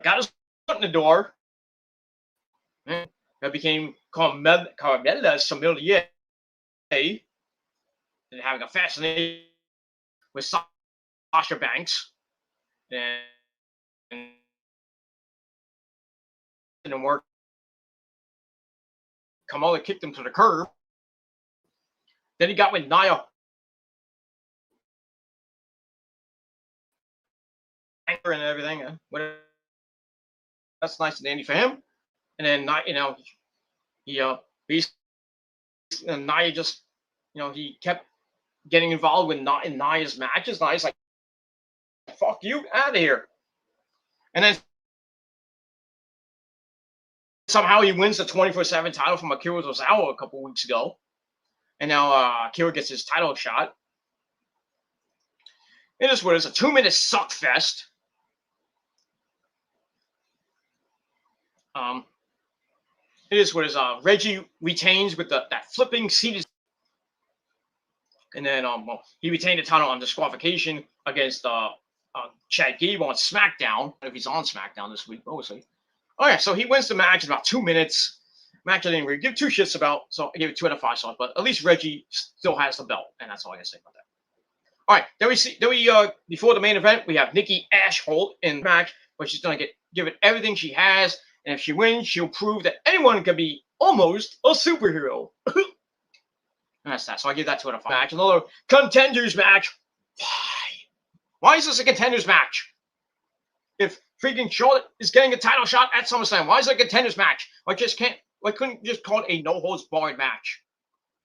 Got his foot in the door. And that became Carmela Sommelier. And having a fascination with Sasha Banks. And didn't work. Kamala kicked him to the curb. Then he got with Nia. And everything. That's nice and dandy for him. And then, Nia just, he kept getting involved with in Nia's matches. Nia's like, fuck you, out of here. And then somehow he wins the 24/7 title from Akira Tozawa a couple weeks ago. And now Akira gets his title shot. It is what is a 2-minute suck fest. It is what is Reggie retains with that flipping seated, and then he retained the title on disqualification against Chad Gable on SmackDown. If he's on SmackDown this week, obviously. Oh yeah, so he wins the match in about 2 minutes. Match I didn't really give two shits about, so I gave it 2 out of 5 stars. But at least Reggie still has the belt, and that's all I gotta say about that. All right, then we before the main event, we have Nikki Ash-Holt in the match, but she's gonna give it everything she has, and if she wins, she'll prove that anyone can be almost a superhero. And that's that. So I give that 2 out of 5. Match, another contenders match. Why is this a contenders match? If freaking Charlotte is getting a title shot at SummerSlam, why is it a contenders match? Why couldn't you just call it a no holds barred match?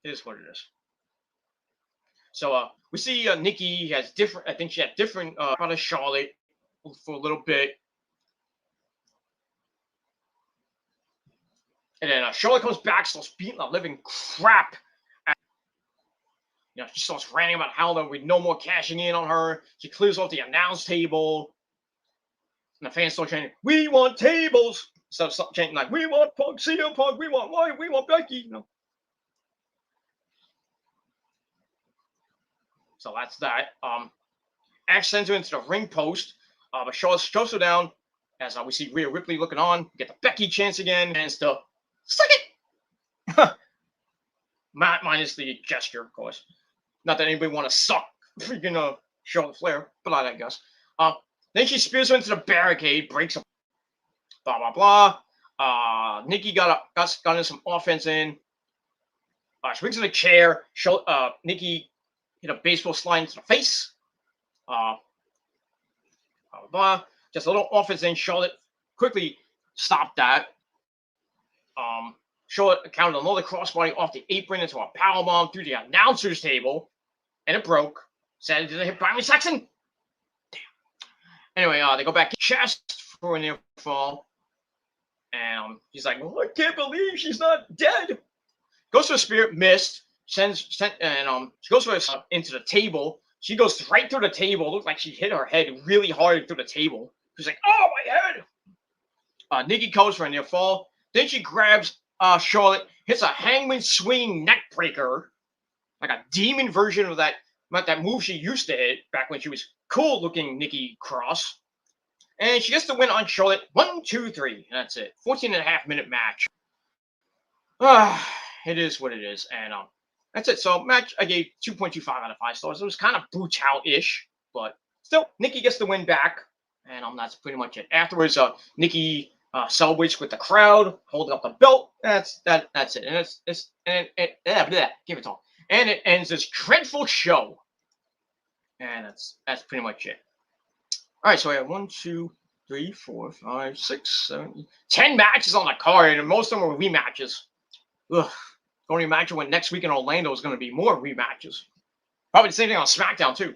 It is what it is. So we see Nikki has different. I think she had different about Charlotte for a little bit, and then Charlotte comes back, starts beating the living crap. She starts ranting about how there will be no more cashing in on her. She clears off the announce table, and the fans start chanting, "We want tables!" Instead of chanting like, "We want Punk, CM Punk, we want White, we want Becky." So that's that. Ash sends her into the ring post, but Charlotte shoves her down as we see Rhea Ripley looking on. Get the Becky chance again, and still suck it. Minus the gesture, of course. Not that anybody want to suck freaking Charlotte Flair, but I guess. Then she spears her into the barricade, breaks up. Blah blah blah. Nikki got in some offense in. She brings in a chair. Nikki hit a baseball slide into the face. Blah blah blah. Just a little offense in. Charlotte quickly stopped that. Charlotte counted another crossbody off the apron into a powerbomb through the announcer's table, and it broke. Said it didn't hit Byron Saxon. Damn. Anyway, they go back chest for a near fall, and he's like, "I can't believe she's not dead." Goes for a spear, missed. She goes for into the table. She goes right through the table. Looked like she hit her head really hard through the table. She's like, "Oh, my head!" Nikki goes for a near fall. Then she grabs Charlotte, hits a hangman swinging neck breaker, like a demon version of that move she used to hit back when she was cool looking Nikki Cross. And she gets the win on Charlotte. 1, 2, 3. And that's it. 14.5-minute match. It is what it is. And that's it. So match I gave 2.25 out of 5 stars. It was kind of brutal-ish, but still, Nikki gets the win back. And that's pretty much it. Afterwards, Nikki celebrates with the crowd, holding up the belt. That's it. And give it all. And it ends this dreadful show. And that's pretty much it. All right, so we have 1, 2, 3, 4, 5, 6, 7, 10 matches on the card, and most of them are rematches. Ugh. Don't imagine when next week in Orlando is going to be more rematches. Probably the same thing on SmackDown too.